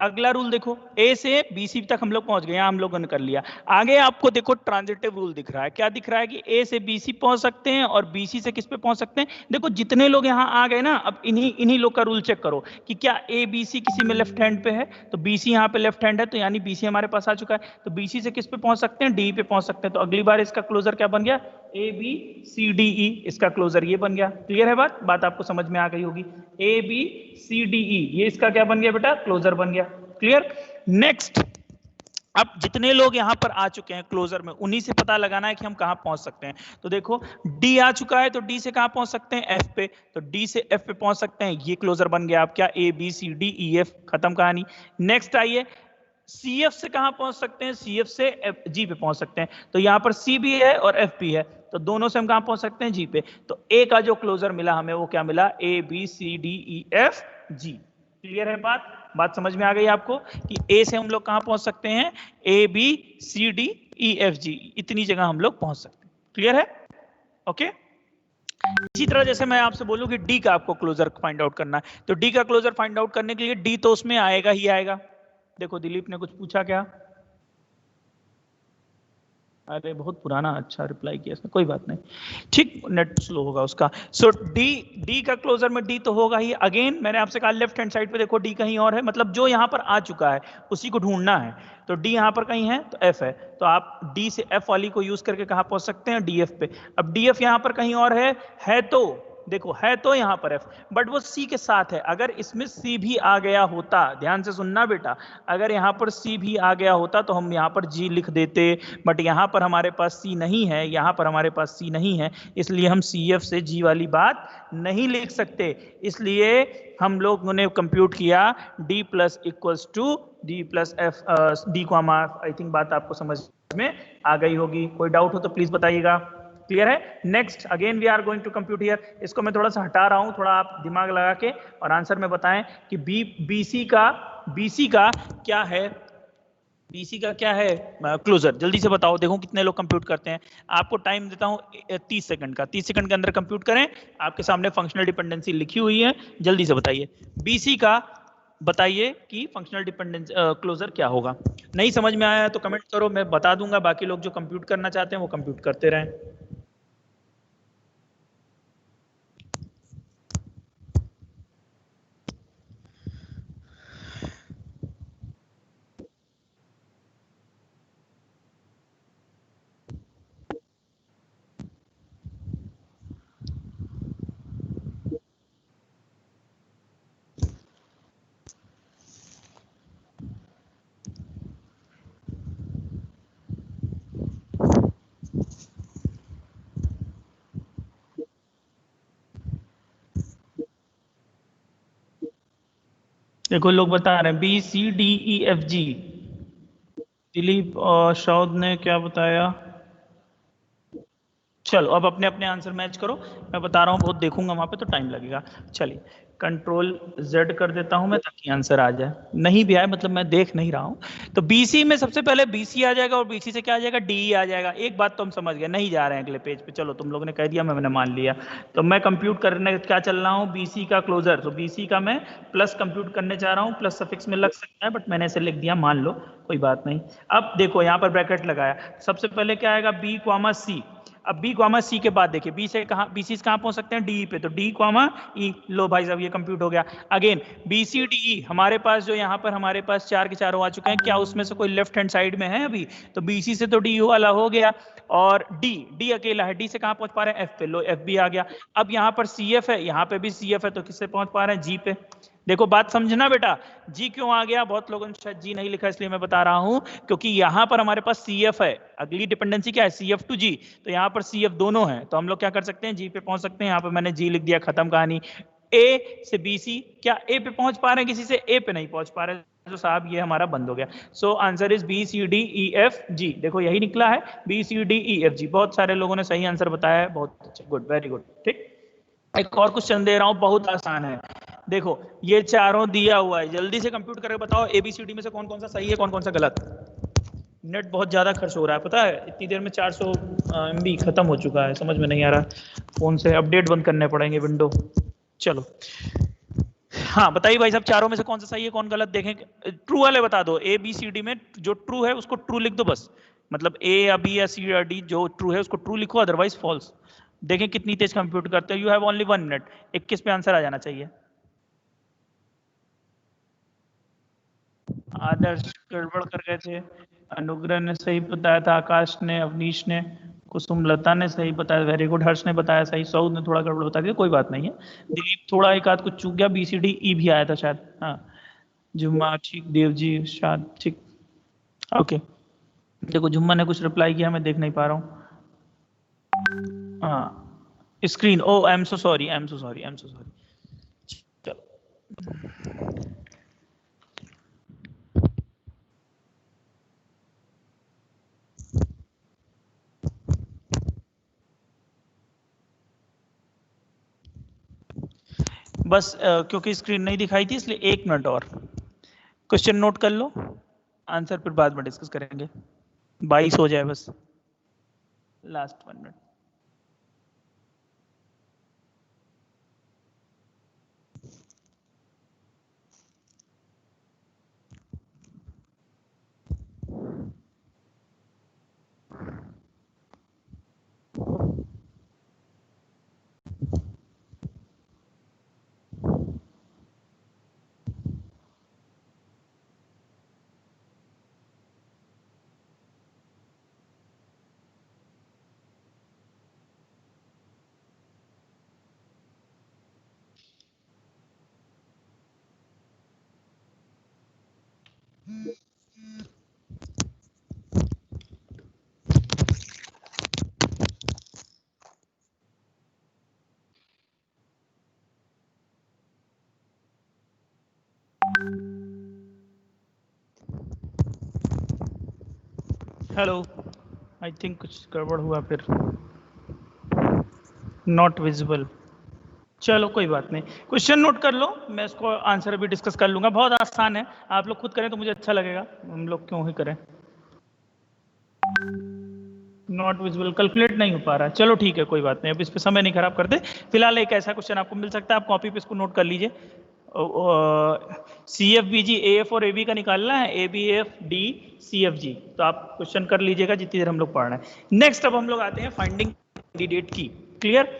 अगला रूल देखो, ए से बी सी तक हम लोग पहुंच गए, हम लोगों ने कर लिया। आगे आपको देखो ट्रांजिटिव रूल दिख रहा है, क्या दिख रहा है कि ए से बी सी पहुंच सकते हैं और बी सी से किस पे पहुंच सकते हैं। देखो जितने लोग यहाँ आ गए ना, अब इन्हीं लोग का रूल चेक करो कि क्या ए बी सी किसी में लेफ्ट हैंड पे है, तो बी सी यहाँ पे लेफ्ट हैंड है, तो यानी बी सी हमारे पास आ चुका है। तो बी सी से किस पे पहुंच सकते हैं, डी पे पहुंच सकते हैं। तो अगली बार इसका क्लोजर क्या बन गया, ए बी सी डी ई, इसका क्लोजर ये बन गया। क्लियर है बात आपको समझ में आ गई होगी। ए बी सी डी ई, ये इसका क्या बन गया बेटा, क्लोजर बन गया। क्लियर। नेक्स्ट, अब जितने लोग यहां पर आ चुके हैं क्लोजर में, उन्हीं से पता लगाना है कि हम कहां पहुंच सकते हैं। तो देखो डी आ चुका है, तो डी से कहां पहुंच सकते हैं, एफ पे, तो डी से एफ पे पहुंच सकते हैं। ये क्लोजर बन गया आप क्या, A B C D E F, खत्म कहानी। नेक्स्ट आइए, सी एफ से कहां पहुंच सकते हैं, सी एफ से एफ जी पे पहुंच सकते हैं। तो यहां पर सी भी है और एफ भी है, तो दोनों से हम कहां पहुंच सकते हैं, जी पे। तो ए का जो क्लोजर मिला हमें वो क्या मिला, A B C D E F G. Clear है बात समझ में आ गई आपको कि ए से हम लोग कहां पहुंच सकते हैं, A B C D E F G, इतनी जगह हम लोग पहुंच सकते हैं। क्लियर है, ओके। इसी तरह जैसे मैं आपसे बोलूं कि डी का आपको क्लोजर फाइंड आउट करना है, तो डी का क्लोजर फाइंड आउट करने के लिए डी तो उसमें आएगा ही आएगा। देखो दिलीप ने कुछ पूछा क्या, अरे बहुत पुराना, अच्छा रिप्लाई किया इसने, कोई बात नहीं, ठीक, नेट स्लो होगा उसका। सो डी का क्लोजर में डी तो होगा ही। अगेन मैंने आपसे कहा लेफ्ट हैंड साइड पे देखो डी कहीं और है, मतलब जो यहां पर आ चुका है उसी को ढूंढना है। तो डी यहां पर कहीं है तो एफ है, तो आप डी से एफ वाली को यूज करके कहां पहुंच सकते हैं, डी एफ पे। अब डी एफ यहां पर कहीं और है तो देखो है तो यहां पर एफ, बट वो सी के साथ है। अगर इसमें सी भी आ गया होता, ध्यान से सुनना बेटा, अगर यहां पर सी भी आ गया होता तो हम यहां पर जी लिख देते, बट यहां पर हमारे पास सी नहीं है, यहां पर हमारे पास सी नहीं है, इसलिए हम सी एफ से जी वाली बात नहीं लिख सकते। इसलिए हम लोगों ने कंप्यूट किया D plus equals to D plus F D comma. I think बात आपको समझ में आ गई होगी, कोई डाउट हो तो प्लीज बताइएगा। क्लियर है। Next again we are going to compute here, इसको मैं थोड़ा सा हटा रहा हूं, थोड़ा आप दिमाग लगा के और आंसर में बताएं कि बीसी का क्या है, बीसी का क्या है क्लोजर, जल्दी से बताओ, देखो कितने लोग कंप्यूट करते हैं। आपको टाइम देता हूं 30 सेकंड का, 30 सेकंड के अंदर कंप्यूट करें। आपके सामने फंक्शनल डिपेंडेंसी लिखी हुई है, जल्दी से बताइए बीसी का, बताइए कि फंक्शनल डिपेंडेंसी क्लोजर क्या होगा। नहीं समझ में आया तो कमेंट करो, मैं बता दूंगा, बाकी लोग जो कंप्यूट करना चाहते हैं वो कंप्यूट करते रहें। देखो लोग बता रहे हैं B C D E F G. Dilip और शौद ने क्या बताया, चलो अब अपने अपने आंसर मैच करो, मैं बता रहा हूँ बहुत देखूंगा वहां पे तो टाइम लगेगा। चलिए कंट्रोल जेड कर देता हूं मैं ताकि आंसर आ जाए, नहीं भी आए मतलब मैं देख नहीं रहा हूं। तो बीसी में सबसे पहले बीसी आ जाएगा और बीसी से क्या आ जाएगा, डी आ जाएगा। एक बात तो हम समझ गए, नहीं जा रहे हैं अगले पेज पे, चलो तुम लोगों ने कह दिया, मैंने मान लिया। तो मैं कंप्यूट करने क्या चल रहा हूँ, बीसी का क्लोजर, तो बीसी का मैं प्लस कंप्यूट करने जा रहा हूँ, प्लस सफिक्स में लग सकता है बट मैंने ऐसे लिख दिया, मान लो कोई बात नहीं। अब देखो यहाँ पर ब्रैकेट लगाया, सबसे पहले क्या आएगा, बी कॉमा सी। अब बी कॉमा सी के बाद देखिए बी से कहां, बी सी से कहां पहुंच सकते हैं, डी पे, तो डी कॉमा ई, लो भाई साहब ये कंप्यूट हो गया। Again B C D E, हमारे पास जो यहाँ पर हमारे पास 4 के चारों आ चुके हैं, क्या उसमें से कोई लेफ्ट हैंड साइड में है अभी, तो बी सी से तो डी वाला हो गया, और डी अकेला है, डी से कहां पहुंच पा रहे हैं, एफ पे, लो एफ भी आ गया। अब यहाँ पर सी एफ है, यहाँ पे भी सी एफ है, तो किससे पहुंच पा रहे हैं, जी पे। देखो बात समझना बेटा, जी क्यों आ गया, बहुत लोगों ने शायद जी नहीं लिखा इसलिए मैं बता रहा हूं, क्योंकि यहां पर हमारे पास सी एफ है, अगली डिपेंडेंसी क्या है, सी एफ टू जी, तो यहां पर सी एफ दोनों है, तो हम लोग क्या कर सकते हैं, जी पे पहुंच सकते हैं। यहां पर मैंने जी लिख दिया, खत्म कहानी। ए से बी सी, क्या ए पे पहुंच पा रहे हैं किसी से, ए पे नहीं पहुंच पा रहे, तो साहब ये हमारा बंद हो गया। So answer is B C D E F G, देखो यही निकला है, B C D E F G. बहुत सारे लोगों ने सही आंसर बताया है, बहुत अच्छा, गुड, वेरी गुड। ठीक, एक और क्वेश्चन दे रहा हूं, बहुत आसान है, देखो ये चारों दिया हुआ है, जल्दी से कंप्यूट करके बताओ एबीसीडी में से कौन कौन सा सही है, कौन कौन सा गलत। नेट बहुत ज्यादा खर्च हो रहा है पता है, इतनी देर में 400 MB खत्म हो चुका है, समझ में नहीं आ रहा, फोन से अपडेट बंद करने पड़ेंगे विंडो। चलो हाँ बताइए भाई साहब, चारों में से कौन सा सही है कौन गलत, देखें। ट्रू वाले बता दो, ए बी सी डी में जो ट्रू है उसको ट्रू लिख दो बस, मतलब ए या बी या सी या डी जो ट्रू है उसको ट्रू लिखो, अदरवाइज फॉल्स। देखें कितनी तेज कंप्यूट करते हो। यू हैव ओनली 1 मिनट, 21 पे आंसर आ जाना चाहिए। आदर्श गड़बड़ कर गए थे, अनुग्रह ने सही बताया था, आकाश ने, अवनीश ने, कुसुम लता ने सही बताया, वेरी गुड, हर्ष ने बताया सही, सऊद ने थोड़ा गड़बड़ बता दिया, कोई बात नहीं है। दिलीप थोड़ा एक आध कुछ चूक गया, बी सी डी ई भी आया था शायद, हाँ। जुम्मा ठीक, देव जी शायद ठीक, ओके। देखो जुम्मा ने कुछ रिप्लाई किया, मैं देख नहीं पा रहा हूँ। हाँ screen, oh I am so sorry, I am so sorry, I am so sorry. चलो बस क्योंकि स्क्रीन नहीं दिखाई थी इसलिए 1 मिनट और। क्वेश्चन नोट कर लो, आंसर फिर बाद में डिस्कस करेंगे। 22 हो जाए बस, last 1 minute. Hello, I think कुछ गड़बड़ हुआ फिर, नॉट विजिबल। चलो कोई बात नहीं, क्वेश्चन नोट कर लो, मैं इसको आंसर अभी डिस्कस कर लूंगा, बहुत आसान है, आप लोग खुद करें तो मुझे अच्छा लगेगा, हम लोग क्यों ही करें। नॉट विजिबल, कैलकुलेट नहीं हो पा रहा है, चलो ठीक है कोई बात नहीं, अब इस पे समय नहीं खराब करते। फिलहाल एक ऐसा क्वेश्चन आपको मिल सकता है, आप कॉपी पे इसको नोट कर लीजिए। C F B G A F और ए बी का निकालना है, A B F D C F G, तो आप क्वेश्चन कर लीजिएगा जितनी देर हम लोग पढ़ रहे हैं। नेक्स्ट अब हम लोग आते हैं फाइंडिंग कैंडिडेट की। क्लियर,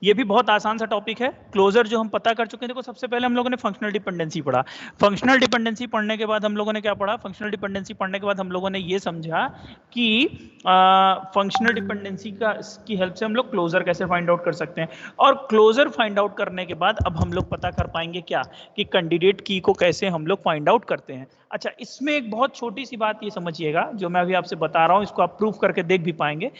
ये भी बहुत आसान सा टॉपिक है, क्लोजर जो हम पता कर चुके हैं। देखो सबसे पहले हम लोगों ने फंक्शनल डिपेंडेंसी पढ़ा, फंक्शनल डिपेंडेंसी पढ़ने के बाद हम लोगों ने क्या पढ़ा, फंक्शनल डिपेंडेंसी पढ़ने के बाद हम लोगों ने ये समझा कि फंक्शनल डिपेंडेंसी का की हेल्प से हम लोग क्लोजर कैसे फाइंड आउट कर सकते हैं, और क्लोजर फाइंड आउट करने के बाद अब हम लोग पता कर पाएंगे क्या, कि कैंडिडेट की को कैसे हम लोग फाइंड आउट करते हैं। अच्छा, इसमें एक बहुत छोटी सी बात ये समझिएगा, जो मैं अभी आपसे बता रहा हूं इसको आप प्रूफ करके देख भी पाएंगे,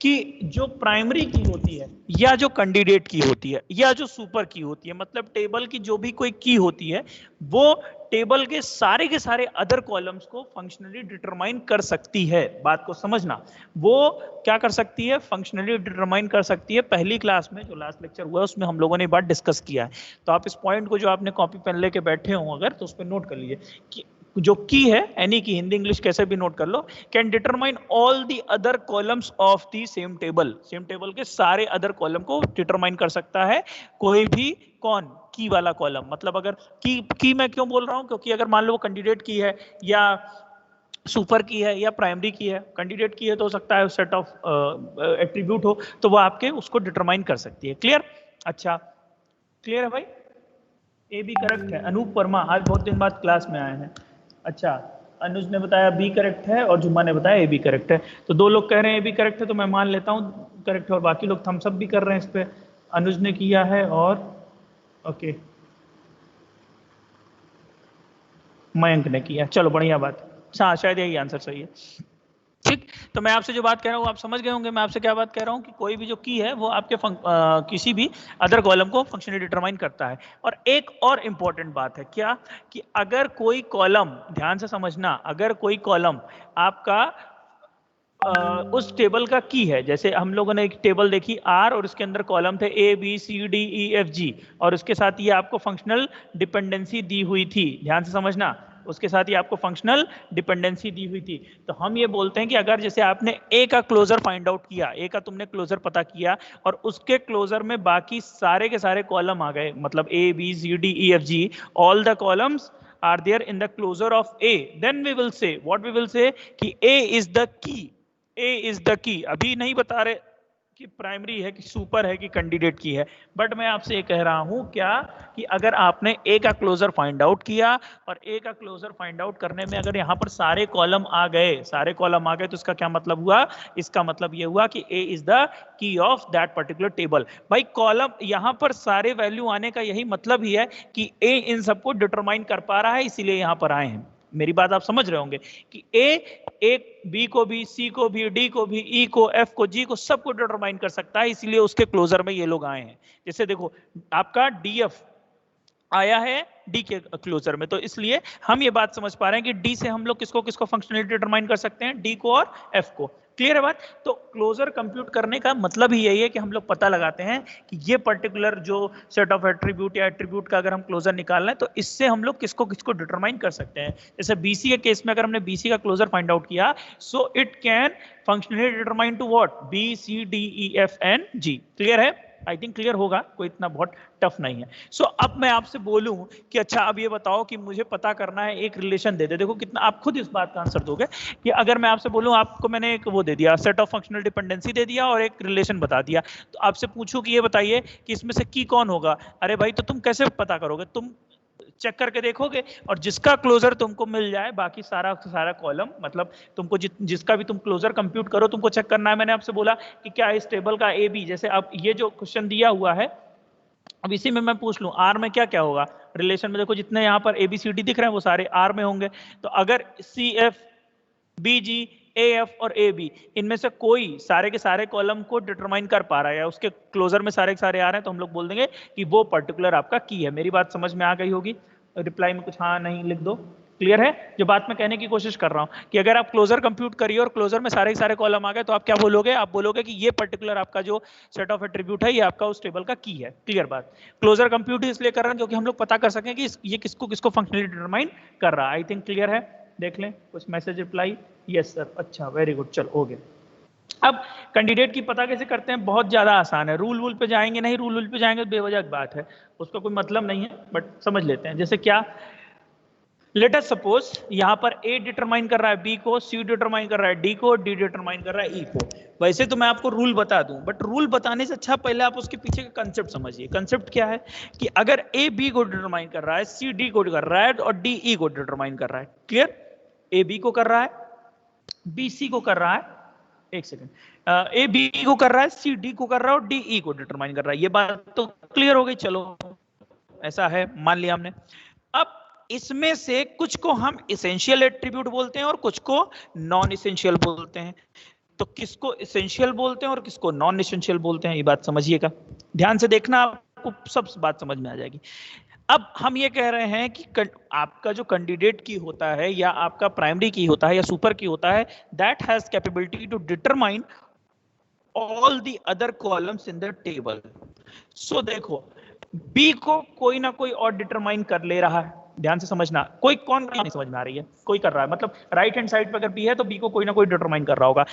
कि जो प्राइमरी की होती है या जो कैंडिडेट की होती है या जो सुपर की होती है, मतलब टेबल की जो भी कोई की होती है, वो टेबल के सारे अदर कॉलम्स को फंक्शनली डिटरमाइन कर सकती है। बात को समझना, वो क्या कर सकती है, फंक्शनली डिटरमाइन कर सकती है। पहली क्लास में जो लास्ट लेक्चर हुआ उसमें हम लोगों ने बात डिस्कस किया है, तो आप इस पॉइंट को जो आपने कॉपी पेन लेके बैठे हो अगर, तो उस पर नोट कर लीजिए कि जो की है, एनी की हिंदी इंग्लिश कैसे भी नोट कर लो, can determine all the other columns of the same table, same table के सारे अदर कॉलम को डिटरमाइन कर सकता है कोई भी, कौन, की वाला कॉलम। मतलब अगर की मैं क्यों बोल रहा हूं, क्योंकि अगर मान लो वो कैंडिडेट की है या सुपर की है या प्राइमरी की है, कैंडिडेट की है तो हो सकता है सेट ऑफ एट्रीब्यूट हो, तो वो आपके उसको डिटरमाइन कर सकती है। क्लियर, अच्छा क्लियर है भाई। ए भी करेक्ट है, अनूप वर्मा आज बहुत दिन बाद क्लास में आए हैं। अच्छा, अनुज ने बताया बी करेक्ट है और जुम्मा ने बताया ए बी करेक्ट है, तो दो लोग कह रहे हैं ए बी करेक्ट है, तो मैं मान लेता हूँ करेक्ट है, और बाकी लोग थम्स अप भी कर रहे हैं इस पे। अनुज ने किया है और ओके मयंक ने किया, चलो बढ़िया बात, हाँ शायद यही आंसर सही है। ठीक, तो मैं आपसे जो बात कह रहा हूँ आप समझ गए होंगे, मैं आपसे क्या बात कह रहा हूँ, कि कोई भी जो की है वो आपके किसी भी अदर कॉलम को फंक्शनली डिटरमाइन करता है। और एक और इंपॉर्टेंट बात है क्या, कि अगर कोई कॉलम, ध्यान से समझना, अगर कोई कॉलम आपका उस टेबल का की है, जैसे हम लोगों ने एक टेबल देखी आर और उसके अंदर कॉलम थे A B C D E F G, और उसके साथ ये आपको फंक्शनल डिपेंडेंसी दी हुई थी, ध्यान से समझना, उसके साथ ही आपको फंक्शनल डिपेंडेंसी दी हुई थी। तो हम ये बोलते हैं कि अगर जैसे आपने ए का क्लोजर फाइंड आउट किया, ए का तुमने क्लोजर पता किया और उसके क्लोजर में बाकी सारे के सारे कॉलम आ गए, मतलब A B C D E F G, all the columns are there in the closure of A, then we will say, what we will say कि A is the key, A is the key। अभी नहीं बता रहे कि primary है कि super है कि कैंडिडेट की है, बट मैं आपसे ये कह रहा हूं क्या कि अगर आपने ए का क्लोजर फाइंड आउट किया और ए का क्लोजर फाइंड आउट करने में अगर यहां पर सारे कॉलम आ गए, सारे कॉलम आ गए, तो इसका क्या मतलब हुआ? इसका मतलब ये हुआ कि A is the key of that particular table. भाई कॉलम यहां पर सारे वैल्यू आने का यही मतलब ही है कि ए इन सबको डिटरमाइन कर पा रहा है, इसीलिए यहां पर आए हैं। मेरी बात आप समझ रहे होंगे कि ए बी को भी, सी को भी, डी को भी, ई को, एफ को, जी को, सबको डिटरमाइन कर सकता है, इसीलिए उसके क्लोजर में ये लोग आए हैं। जैसे देखो आपका डी एफ आया है डी के क्लोजर में, तो इसलिए हम ये बात समझ पा रहे हैं कि डी से हम लोग किसको किसको फंक्शनलिटी डिटरमाइन कर सकते हैं, डी को और एफ को। क्लियर है बात? तो क्लोजर कंप्यूट करने का मतलब ही यही है कि हम लोग पता लगाते हैं कि ये पर्टिकुलर जो सेट ऑफ एट्रीब्यूट या एट्रीब्यूट का अगर हम क्लोजर निकालना है तो इससे हम लोग किसको किसको डिटरमाइन कर सकते हैं। जैसे बीसी के केस में अगर हमने बीसी का क्लोजर फाइंड आउट किया, so it can functionally determine to what, B C D E F and G. Clear है? आई थिंक क्लियर होगा, कोई इतना बहुत टफ नहीं है। सो अब मैं आपसे बोलूं कि अच्छा अब ये बताओ कि मुझे पता करना है, एक रिलेशन दे दे। देखो कितना आप खुद इस बात का आंसर दोगे कि अगर मैं आपसे बोलूं, आपको मैंने एक वो दे दिया, सेट ऑफ फंक्शनल डिपेंडेंसी दे दिया और एक रिलेशन बता दिया, तो आपसे पूछूं कि ये बताइए कि इसमें से की कौन होगा। अरे भाई तो तुम कैसे पता करोगे? तुम चेक करके देखोगे और जिसका क्लोजर तुमको मिल जाए, बाकी सारा सारा कॉलम, मतलब तुमको जिसका भी तुम क्लोजर कंप्यूट करो, तुमको चेक करना है। मैंने आपसे बोला कि क्या इस टेबल का ए बी, जैसे अब ये जो क्वेश्चन दिया हुआ है, अब इसी में मैं पूछ लूं आर में क्या क्या होगा रिलेशन में। देखो जितने यहाँ पर ए बी सी डी दिख रहे हैं वो सारे आर में होंगे। तो अगर C F B G A F और ए बी, इनमें से कोई सारे के सारे कॉलम को डिटरमाइन कर पा रहा है या उसके क्लोजर में सारे के सारे आ रहे हैं, तो हम लोग बोल देंगे कि वो पर्टिकुलर आपका की है। मेरी बात समझ में आ गई होगी? रिप्लाई में कुछ हाँ नहीं लिख दो। क्लियर है जो बात मैं कहने की कोशिश कर रहा हूं कि अगर आप क्लोजर कंप्यूट करिए और क्लोजर में सारे के सारे कॉलम आ गए, तो आप क्या बोलोगे? आप बोलोगे कि ये पर्टिकुलर आपका जो सेट ऑफ एट्रीब्यूट है ये आपका उस टेबल का की है। क्लियर बात? क्लोजर कंप्यूट इसलिए कर रहे हैं क्योंकि हम लोग पता कर सकें कि ये किसको किसको फंक्शनली डिटरमाइन कर रहा है। आई थिंक क्लियर है। देख लें कुछ मैसेज रिप्लाई। यस सर, अच्छा वेरी गुड, चलो हो गया। अब कैंडिडेट की पता कैसे करते हैं? बहुत ज्यादा आसान है। रूल पे जाएंगे नहीं, रूल पे जाएंगे तो बेवजह बात है, उसका कोई मतलब नहीं है, बट समझ लेते हैं। जैसे क्या, लेट अस सपोज यहां पर ए डिटरमाइन कर रहा है बी को, सी डिटरमाइन कर रहा है डी को, डी डिटरमाइन कर रहा है ई को। वैसे तो मैं आपको रूल बता दूं, बट रूल बताने से अच्छा पहले आप उसके पीछे का कंसेप्ट समझिए। कंसेप्ट क्या है कि अगर ए बी को डिटरमाइन कर रहा है, सी डी को कर रहा है और डी ई को डिटरमाइन कर रहा है। क्लियर? ए बी को कर रहा है, बी सी को कर रहा है, एक सेकेंड, ए बी को कर रहा है, सी डी को कर रहा है और डी ई को डिटरमाइन कर रहा है। ये बात तो क्लियर हो गई। चलो ऐसा है, मान लिया हमने। अब इसमें से कुछ को हम इसेंशियल एट्रीब्यूट बोलते हैं और कुछ को नॉन इसेंशियल बोलते हैं। तो किसको इसेंशियल बोलते हैं और किसको नॉन इसेंशियल बोलते हैं, ये बात समझिएगा, ध्यान से देखना, आपको सब बात समझ में आ जाएगी। अब हम ये कह रहे हैं कि आपका जो कैंडिडेट की होता है या आपका प्राइमरी की होता है या सुपर की होता है, that has capability to determine all the other columns in the table. So देखो बी को कोई ना कोई और डिटरमाइन कर ले रहा है, ध्यान से समझना। कोई कौन नहीं समझ में आ रही है, कोई कर रहा है, मतलब राइट हैंड साइड पे अगर बी है तो बी को कोई ना कोई डिटरमाइन कर रहा होगा,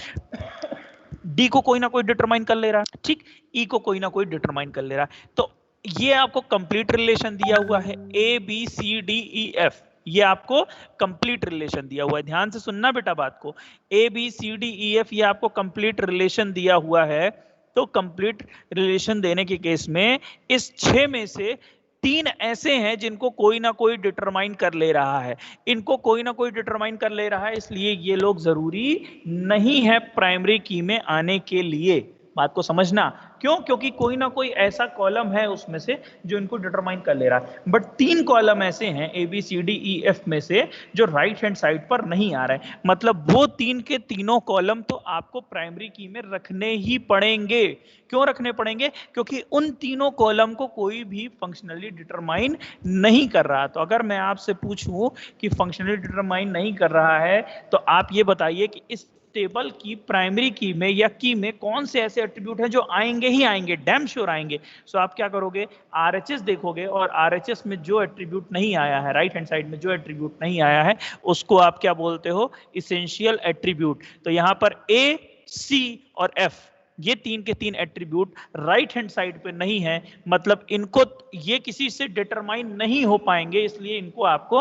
डी को कोई ना कोई डिटरमाइन कर ले रहा है, ठीक, ई को कोई ना कोई डिटरमाइन कर ले रहा है। तो ये आपको कंप्लीट रिलेशन दिया हुआ है, A B C D E F, ये आपको कंप्लीट रिलेशन दिया हुआ है। ध्यान से सुनना बेटा बात को, A B C D E F ये आपको कंप्लीट रिलेशन दिया हुआ है। तो कंप्लीट रिलेशन देने के केस में इस 6 में से 3 ऐसे हैं जिनको कोई ना कोई डिटरमाइन कर ले रहा है, इनको कोई ना कोई डिटरमाइन कर ले रहा है, इसलिए ये लोग जरूरी नहीं है प्राइमरी की में आने के लिए। बात को समझना, क्यों? क्योंकि कोई ना कोई ऐसा कॉलम है उसमें से जो इनको डिटरमाइन कर ले रहा है। बट 3 कॉलम ऐसे हैं A B C D E F में से जो राइट हैंड साइड पर नहीं आ रहे, मतलब वो 3 के तीनों कॉलम तो आपको प्राइमरी की में रखने ही पड़ेंगे। क्यों रखने पड़ेंगे? क्योंकि उन तीनों कॉलम को कोई भी फंक्शनली डिटरमाइन नहीं कर रहा। तो अगर मैं आपसे पूछूं कि फंक्शनली डिटरमाइन नहीं कर रहा है, तो आप ये बताइए कि इस टेबल की प्राइमरी की में या की में कौन से ऐसे एट्रीब्यूट हैं जो आएंगे ही आएंगे, डैम श्योर आएंगे। सो आप क्या करोगे, आरएचएस देखोगे और आरएचएस में जो एट्रीब्यूट नहीं आया है, राइट हैंड साइड में जो एट्रीब्यूट नहीं आया है उसको आप क्या बोलते हो, इसेंशियल एट्रीब्यूट। तो यहां पर ए, सी और एफ ये तीन के तीन एट्रीब्यूट राइट हैंड साइड पे नहीं है, मतलब इनको ये किसी से डिटरमाइन नहीं हो पाएंगे, इसलिए इनको आपको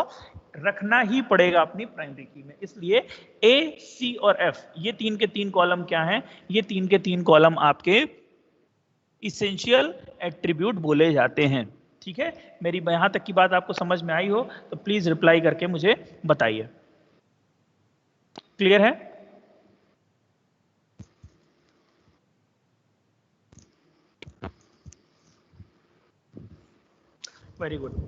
रखना ही पड़ेगा अपनी प्राइमरी की में। इसलिए ए, सी और एफ ये तीन के तीन कॉलम क्या हैं, ये तीन के तीन कॉलम आपके इसेंशियल एट्रीब्यूट बोले जाते हैं। ठीक है, मेरी यहां तक की बात आपको समझ में आई हो तो प्लीज रिप्लाई करके मुझे बताइए। क्लियर है? Very good.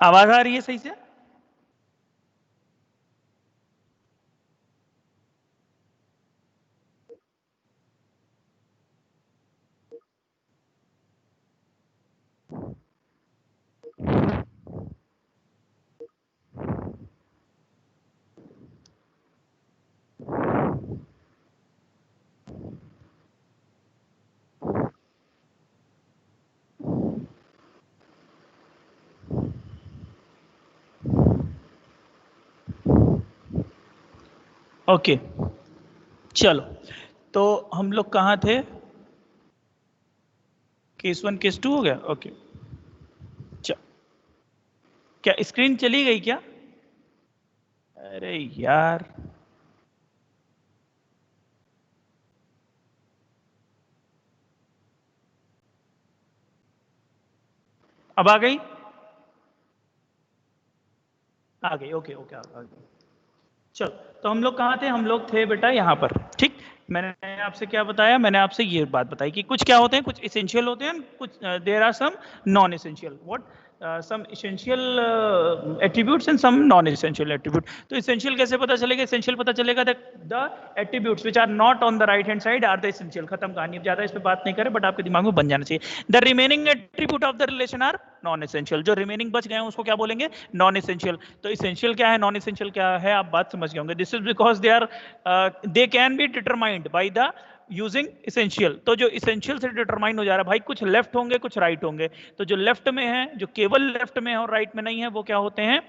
आवाज आ रही है सही से? ओके चलो, तो हम लोग कहाँ थे? केस 1 केस 2 हो गया। ओके चलो, क्या स्क्रीन चली गई क्या? अरे यार, अब आ गई? आ गई, ओके ओके आ गई। चलो, तो हम लोग कहाँ थे? हम लोग थे बेटा यहाँ पर। ठीक, मैंने आपसे क्या बताया? मैंने आपसे ये बात बताई कि कुछ क्या होते हैं, कुछ इसेंशियल होते हैं, कुछ there are some non essential. What? Some essential attributes and some non essential attribute. तो इसेंशियल कैसे पता चलेगा? इसेंशियल पता चलेगा the attributes which are not on the right hand side are the essential. खत्म कहानी। अब ज्यादा इस पे बात नहीं करें, बट आपके दिमाग में बन जाना चाहिए। The remaining attribute of the relation are non essential. जो रिमेनिंग बच गए हैं उसको क्या बोलेंगे? Non essential. तो इसेंशियल क्या है, नॉन इसेंशियल क्या है, आप बात समझ गए होंगे। This is because they can be determined by the using essential. तो जो इसेंशियल से डिटरमाइन हो जा रहा है भाई, कुछ लेफ्ट होंगे कुछ राइट होंगे। तो जो लेफ्ट में है, जो केवल लेफ्ट में है और राइट में नहीं है, वो क्या होते हैं?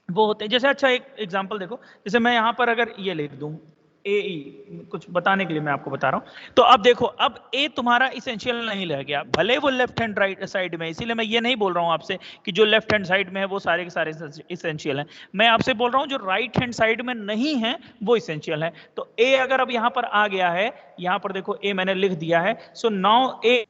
वो होते हैं जैसे, अच्छा एक एग्जांपल देखो, जैसे मैं यहां पर अगर ये लिख दूं ए ई, कुछ बताने के लिए मैं आपको बता रहा हूं। तो अब देखो, अब ए तुम्हारा इसेंशियल नहीं रह गया, भले वो लेफ्ट हैंड राइट साइड में। इसीलिए मैं ये नहीं बोल रहा हूं आपसे कि जो लेफ्ट हैंड साइड में है वो सारे के सारे इसेंशियल हैं। मैं आपसे बोल रहा हूं जो राइट हैंड साइड में नहीं है वो इसेंशियल है। तो ए अगर अब यहां पर आ गया है, यहां पर देखो ए मैंने लिख दिया है। So now A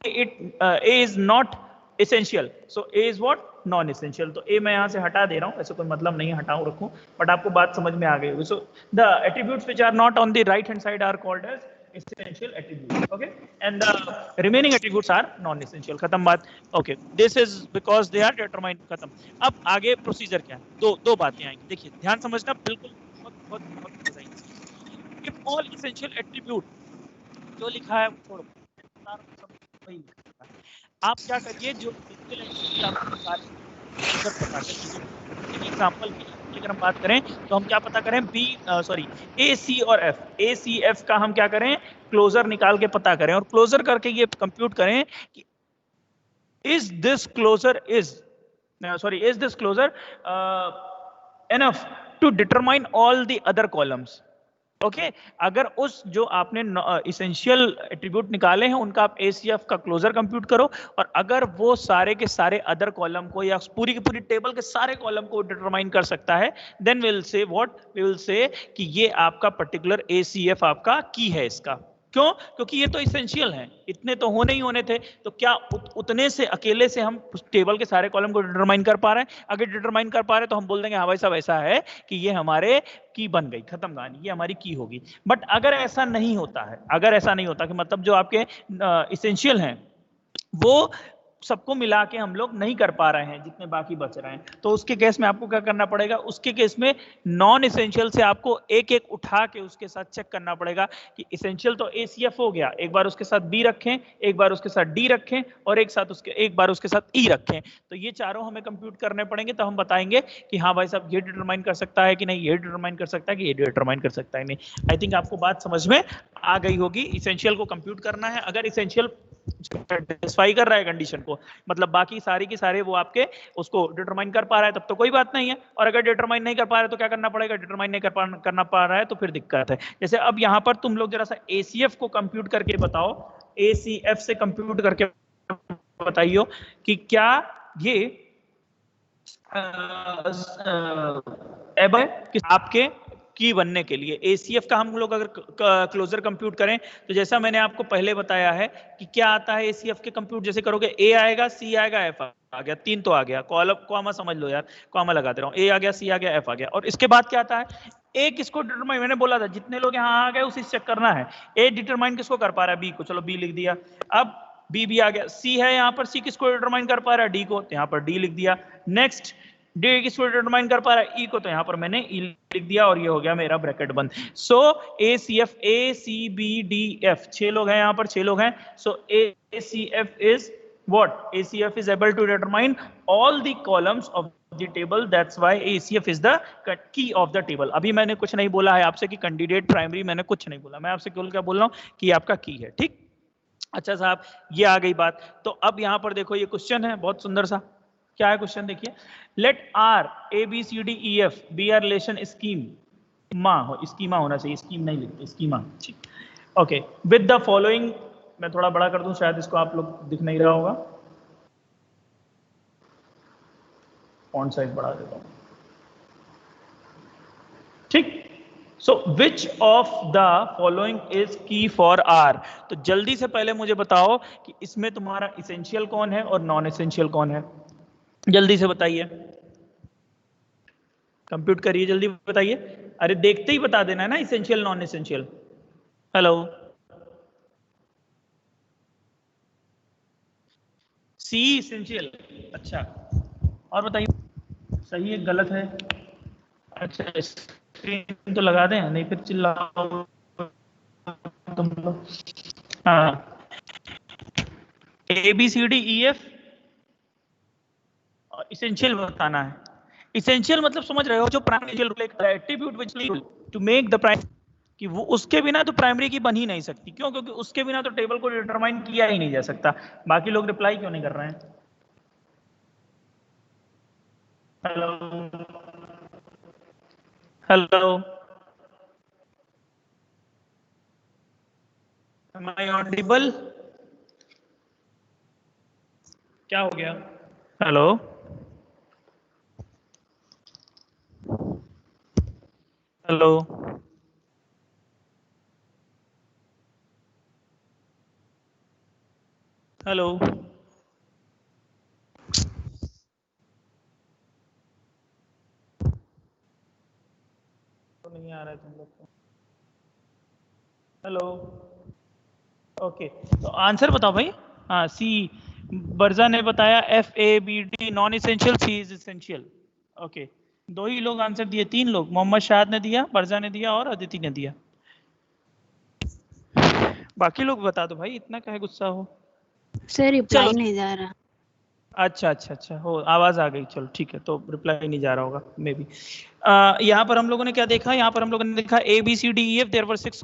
is not essential, so a is what? Non essential. तो ए मैं यहां से हटा दे रहा हूं, ऐसे कोई मतलब नहीं हटाऊं रखूं, बट आपको बात समझ में आ गई होगी। So the attributes which are not on the right hand side are called as essential attributes, okay, and the remaining attributes are non essential। खत्म बात। okay, this is because they are determined। खत्म। अब आगे procedure क्या है? दो बातें आएंगी, देखिए ध्यान समझना बिल्कुल, बहुत बहुत बहुत सही। if all essential attribute जो लिखा है छोड़ो, वही आप क्या करिए, जो एग्जाम्पल की अगर हम बात करें तो हम क्या पता करें? ए सी और एफ, ए सी एफ का हम क्या करें? क्लोजर निकाल के पता करें, और क्लोजर करके ये कंप्यूट करें कि is this closure enough to determine all the other columns. Okay, अगर उस जो आपने इसेंशियल एट्रीब्यूट निकाले हैं उनका आप एसीएफ का क्लोजर कंप्यूट करो, और अगर वो सारे के सारे अदर कॉलम को या पूरी की पूरी टेबल के सारे कॉलम को डिटरमाइन कर सकता है, then we will say what? We will say कि ये आपका पर्टिकुलर एसीएफ आपका की है इसका। क्यों? क्योंकि ये तो इसेंशियल है, इतने तो होने ही होने थे। तो क्या उतने से अकेले से हम टेबल के सारे कॉलम को डिटरमाइन कर पा रहे हैं? अगर डिटरमाइन कर पा रहे हैं तो हम बोल देंगे हाँ भाई साहब ऐसा है कि ये हमारे की बन गई, खत्म कहानी, ये हमारी की होगी। बट अगर ऐसा नहीं होता है, अगर ऐसा नहीं होता कि मतलब जो आपके इसेंशियल हैं वो सबको मिला के हम लोग नहीं कर पा रहे हैं, जितने बाकी बच रहे हैं, तो उसके केस में आपको क्या करना पड़ेगा, उसके केस में नॉन इसेंशियल से आपको एक एक उठा के उसके साथ चेक करना पड़ेगा कि इसेंशियल तो ACF हो गया, एक बार उसके साथ B रखें, एक बार उसके साथ D रखें और एक बार उसके साथ E रखें। तो ये चारों हमें कंप्यूट करने पड़ेंगे, तो हम बताएंगे कि हाँ भाई साहब ये डिटरमाइन कर सकता है कि नहीं, ये डिटरमाइन कर सकता है कि ये डिटरमाइन कर सकता है नहीं। आई थिंक आपको बात समझ में आ गई होगी। इसेंशियल को कंप्यूट करना है, अगर इसेंशियल सेटिस्फाई कर रहा है कंडीशन को, मतलब बाकी सारी की सारे वो आपके उसको डिटरमाइन कर पा रहा है, तब तो कोई बात नहीं है। और अगर डिटरमाइन नहीं कर पा रहा है तो क्या करना पड़ेगा, डिटरमाइन नहीं करना पा रहा है तो फिर दिक्कत है। जैसे अब यहाँ पर तुम लोग जरा सा ACF को कंप्यूट करके बताओ, ACF से कंप्यूट करके बताइयो कि क्या ये एबल कि आपके की बनने के लिए ACF का हम लोग अगर क्लोजर कंप्यूट करें, तो जैसा मैंने आपको पहले बताया है कि क्या आता है ACF के कंप्यूट, जैसे करोगे A आएगा, C आएगा, F आ गया, 3 तो आ गया, कॉलम कॉमा समझ लो यार, कॉमा लगा दे रहा हूँ, A आ गया, C आ गया, F आ गया। और इसके बाद क्या आता है, A किसको डिटरमाइन, मैंने बोला था जितने लोग यहाँ आ गए उसी से चेक करना है, A डिटरमाइन किसको कर पा रहा है, B को, चलो B लिख दिया। अब B भी आ गया, C है यहाँ पर, C किसको डिटरमाइन कर पा रहा है, D को, तो यहाँ पर D लिख दिया। नेक्स्ट D किसको डिटरमाइन कर पा रहा है, E को, तो यहाँ पर मैंने E लिख दिया और ये हो गया मेरा ब्रैकेट बंद। सो ACF ACBDF 6 लोग हैं यहाँ पर, 6 लोग हैं। सो ACF is what? ACF is able to determine all the columns of the table, that's why ACF is the key of the table। अभी मैंने कुछ नहीं बोला है आपसे कि कैंडिडेट प्राइमरी, मैंने कुछ नहीं बोला, मैं आपसे केवल क्या बोल रहा हूँ कि आपका की है, ठीक। अच्छा साहब, ये आ गई बात। तो अब यहाँ पर देखो ये क्वेश्चन है बहुत सुंदर सा, क्या है क्वेश्चन देखिए, let R ABCDEF be R relation schema हो, स्कीमा होना चाहिए, स्कीम नहीं लिखते, स्कीमा, ठीक। ओके, विद द फॉलोइंग, मैं थोड़ा बड़ा कर दूं, शायद इसको आप लोग दिख नहीं रहा होगा, फॉन्ट साइज बढ़ा देता हूं, ठीक। So which of the following is key for R? तो जल्दी से पहले मुझे बताओ कि इसमें तुम्हारा इसेंशियल कौन है और नॉन इसेंशियल कौन है, जल्दी से बताइए, कंप्यूट करिए, जल्दी बताइए। अरे देखते ही बता देना है ना, इसेंशियल नॉन इसेंशियल। हेलो, सी इसेंशियल, अच्छा, और बताइए सही है गलत है। अच्छा, स्क्रीन तो लगा दें, नहीं फिर चिल्लाओ तुम लोग। हाँ, ABCDEF इसेंशियल बताना है। इसेंशियल मतलब समझ रहे हो, जो primary attribute which to make the prime, कि वो उसके बिना तो प्राइमरी की बन ही नहीं सकती। क्यों? क्योंकि उसके बिना तो टेबल को डिटरमाइन किया ही नहीं जा सकता। बाकी लोग रिप्लाई क्यों नहीं कर रहे हैं? Hello hello, am I audible? क्या हो गया? हेलो हेलो, हेलो, तो नहीं आ रहा है तुम लोग को? हेलो, ओके, तो आंसर बताओ भाई। हाँ, सी, बर्जा ने बताया FABD non essential, C is essential. Okay, 2 ही लोग आंसर दिए, 3 लोग, मोहम्मद शाहिद ने दिया, बर्जा ने दिया और अदिति ने दिया। बाकी लोग बता दो भाई, इतना क्या है गुस्सा हो? सर रिप्लाई नहीं जा रहा। अच्छा अच्छा अच्छा, हो आवाज आ गई, चलो ठीक है, तो रिप्लाई नहीं जा रहा होगा मे बी। यहाँ पर हम लोगों ने क्या देखा, यहाँ पर हम लोगों ने देखा ABCDEF, there were 6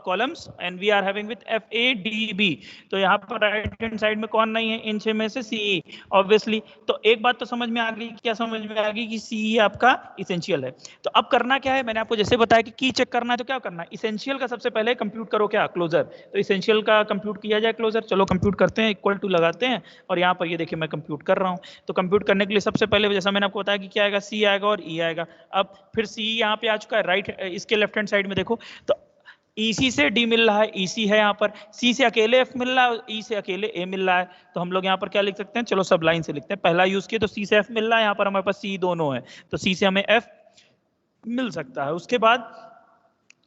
columns and we are having with FADB। तो यहाँ पर राइट हैंड साइड में कौन नहीं है इन 6 में से? CE obviously. तो एक बात तो समझ में आ गई, क्या समझ में आ गई? कि CE आपका इसेंशियल है। तो अब करना क्या है, मैंने आपको जैसे बताया कि की चेक करना है, तो क्या करना है, इसेंशियल का सबसे पहले कंप्यूट करो, क्या, क्लोजर। तो इसेंशियल का कंप्यूट किया जाए क्लोजर, चलो कंप्यूट करते हैं, इक्वल टू लगाते हैं और यहाँ पर ये देखिए मैं कंप्यूट कर रहा हूँ। तो कंप्यूट करने के लिए सबसे पहले जैसा मैंने आपको बताया कि क्या आएगा, C आएगा और E आएगा। अब फिर C यहाँ पे आ चुका है, राइट इसके लेफ्ट हैंड साइड में देखो, तो EC से D मिल रहा है, EC है यहाँ पर, C से अकेले F मिल रहा है, E से अकेले A मिल रहा है। तो हम लोग यहाँ पर क्या लिख सकते हैं, चलो सब लाइन से लिखते हैं। पहला यूज किया तो C से F मिल रहा है, यहाँ पर हमारे पास C दोनों है, तो C से हमें F मिल सकता है। उसके बाद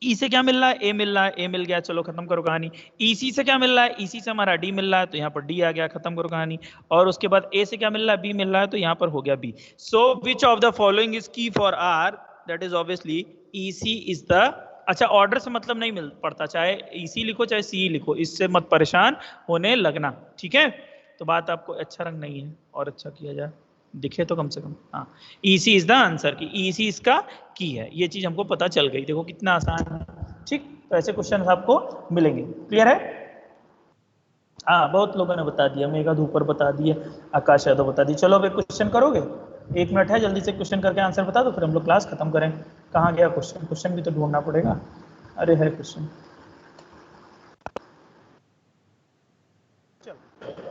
ई से क्या मिल रहा है, ए मिल रहा है, ए मिल गया, चलो खत्म करो कहानी। ईसी से क्या मिल रहा है, ईसी से हमारा डी मिल रहा है, तो यहाँ पर डी आ गया, खत्म करो कहानी। और उसके बाद ए से क्या मिल रहा है, बी मिल रहा है, तो यहाँ पर हो गया B. So which of the following is key for R, that is obviously EC is the, अच्छा ऑर्डर से मतलब नहीं मिल पड़ता, चाहे ईसी लिखो चाहे सी लिखो, इससे मत परेशान होने लगना, ठीक है। तो बात आपको अच्छा रंग नहीं है और अच्छा किया जाए, दिखे तो कम से कम। हाँ, ईसी इज द आंसर, की ईसी इसका की है, ये चीज हमको पता चल गई, देखो कितना आसान है, ठीक। तो ऐसे क्वेश्चन आपको मिलेंगे, क्लियर है। हाँ, बहुत लोगों ने बता दिया, मेघा धूपर बता दिया, आकाश यादव बता दी। चलो अब एक क्वेश्चन करोगे, 1 मिनट है, जल्दी से क्वेश्चन करके आंसर बता दो, फिर हम लोग क्लास खत्म करें। कहाँ गया क्वेश्चन, क्वेश्चन भी तो ढूंढना पड़ेगा। अरे है क्वेश्चन,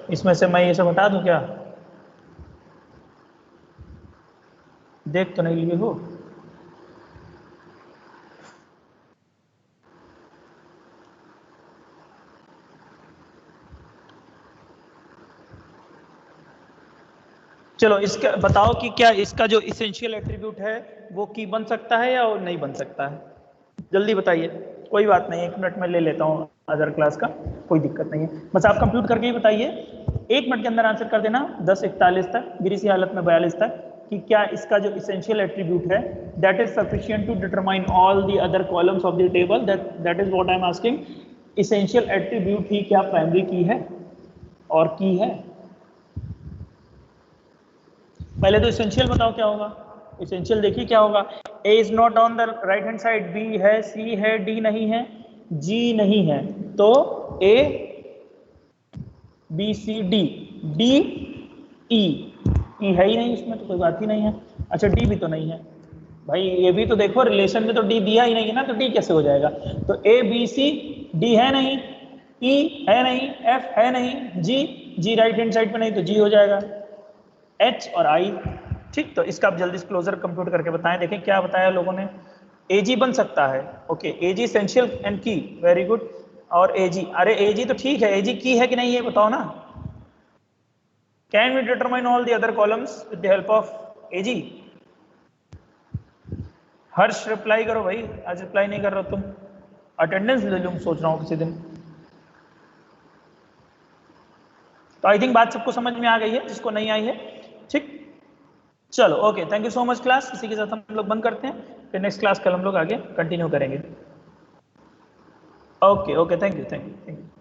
इसमें से मैं ये सब हटा दूं क्या, देख तो नहीं लिए हो। चलो इसका बताओ कि क्या इसका जो इसेंशियल एट्रीब्यूट है वो की बन सकता है या नहीं बन सकता है, जल्दी बताइए। कोई बात नहीं, 1 मिनट में ले लेता हूँ अदर क्लास का, कोई दिक्कत नहीं है, बस आप कंप्यूट करके ही बताइए। 1 मिनट के अंदर आंसर कर देना, 10:41 तक, गिरी सी हालत में 42 तक, कि क्या इसका जो इसेंशियल एट्रीब्यूट है that is sufficient to determine all the other columns of the table, that is what I am asking. Essential attribute ही क्या प्राइमरी की है और की है। पहले तो इसेंशियल बताओ क्या होगा, इसेंशियल देखिए क्या होगा। A is not on the right hand side, B है, सी है, डी नहीं है, जी नहीं है, तो A B C D, D E, E है ही नहीं इसमें, तो कोई बात ही नहीं है। अच्छा डी भी तो नहीं है भाई, ये भी तो देखो रिलेशन में तो डी दिया ही नहीं है ना, तो डी कैसे हो जाएगा। तो ए बी सी डी है नहीं, ई है नहीं, एफ है नहीं, जी राइट हैंड साइड पे नहीं, तो जी हो जाएगा, एच और आई, ठीक। तो इसका आप जल्दी से क्लोजर कंप्यूट करके बताएं, देखें क्या बताया लोगों ने। एजी बन सकता है, ओके, एजी एसेंशियल एंड की, वेरी गुड। और एजी, अरे एजी तो ठीक है, एजी की है कि नहीं ये बताओ ना। Can we determine all the other columns with the help of A G. Harsh reply करो भाई, आज रिप्लाई नहीं कर रहे हो तुम, अटेंडेंस ले लूं सोच रहा हूं किसी दिन। तो आई थिंक बात सबको समझ में आ गई है, जिसको नहीं आई है, ठीक। चलो okay, thank you so much class, इसी के साथ हम लोग बंद करते हैं, फिर नेक्स्ट क्लास कल हम लोग आगे कंटिन्यू करेंगे। Okay okay, thank you thank you thank you.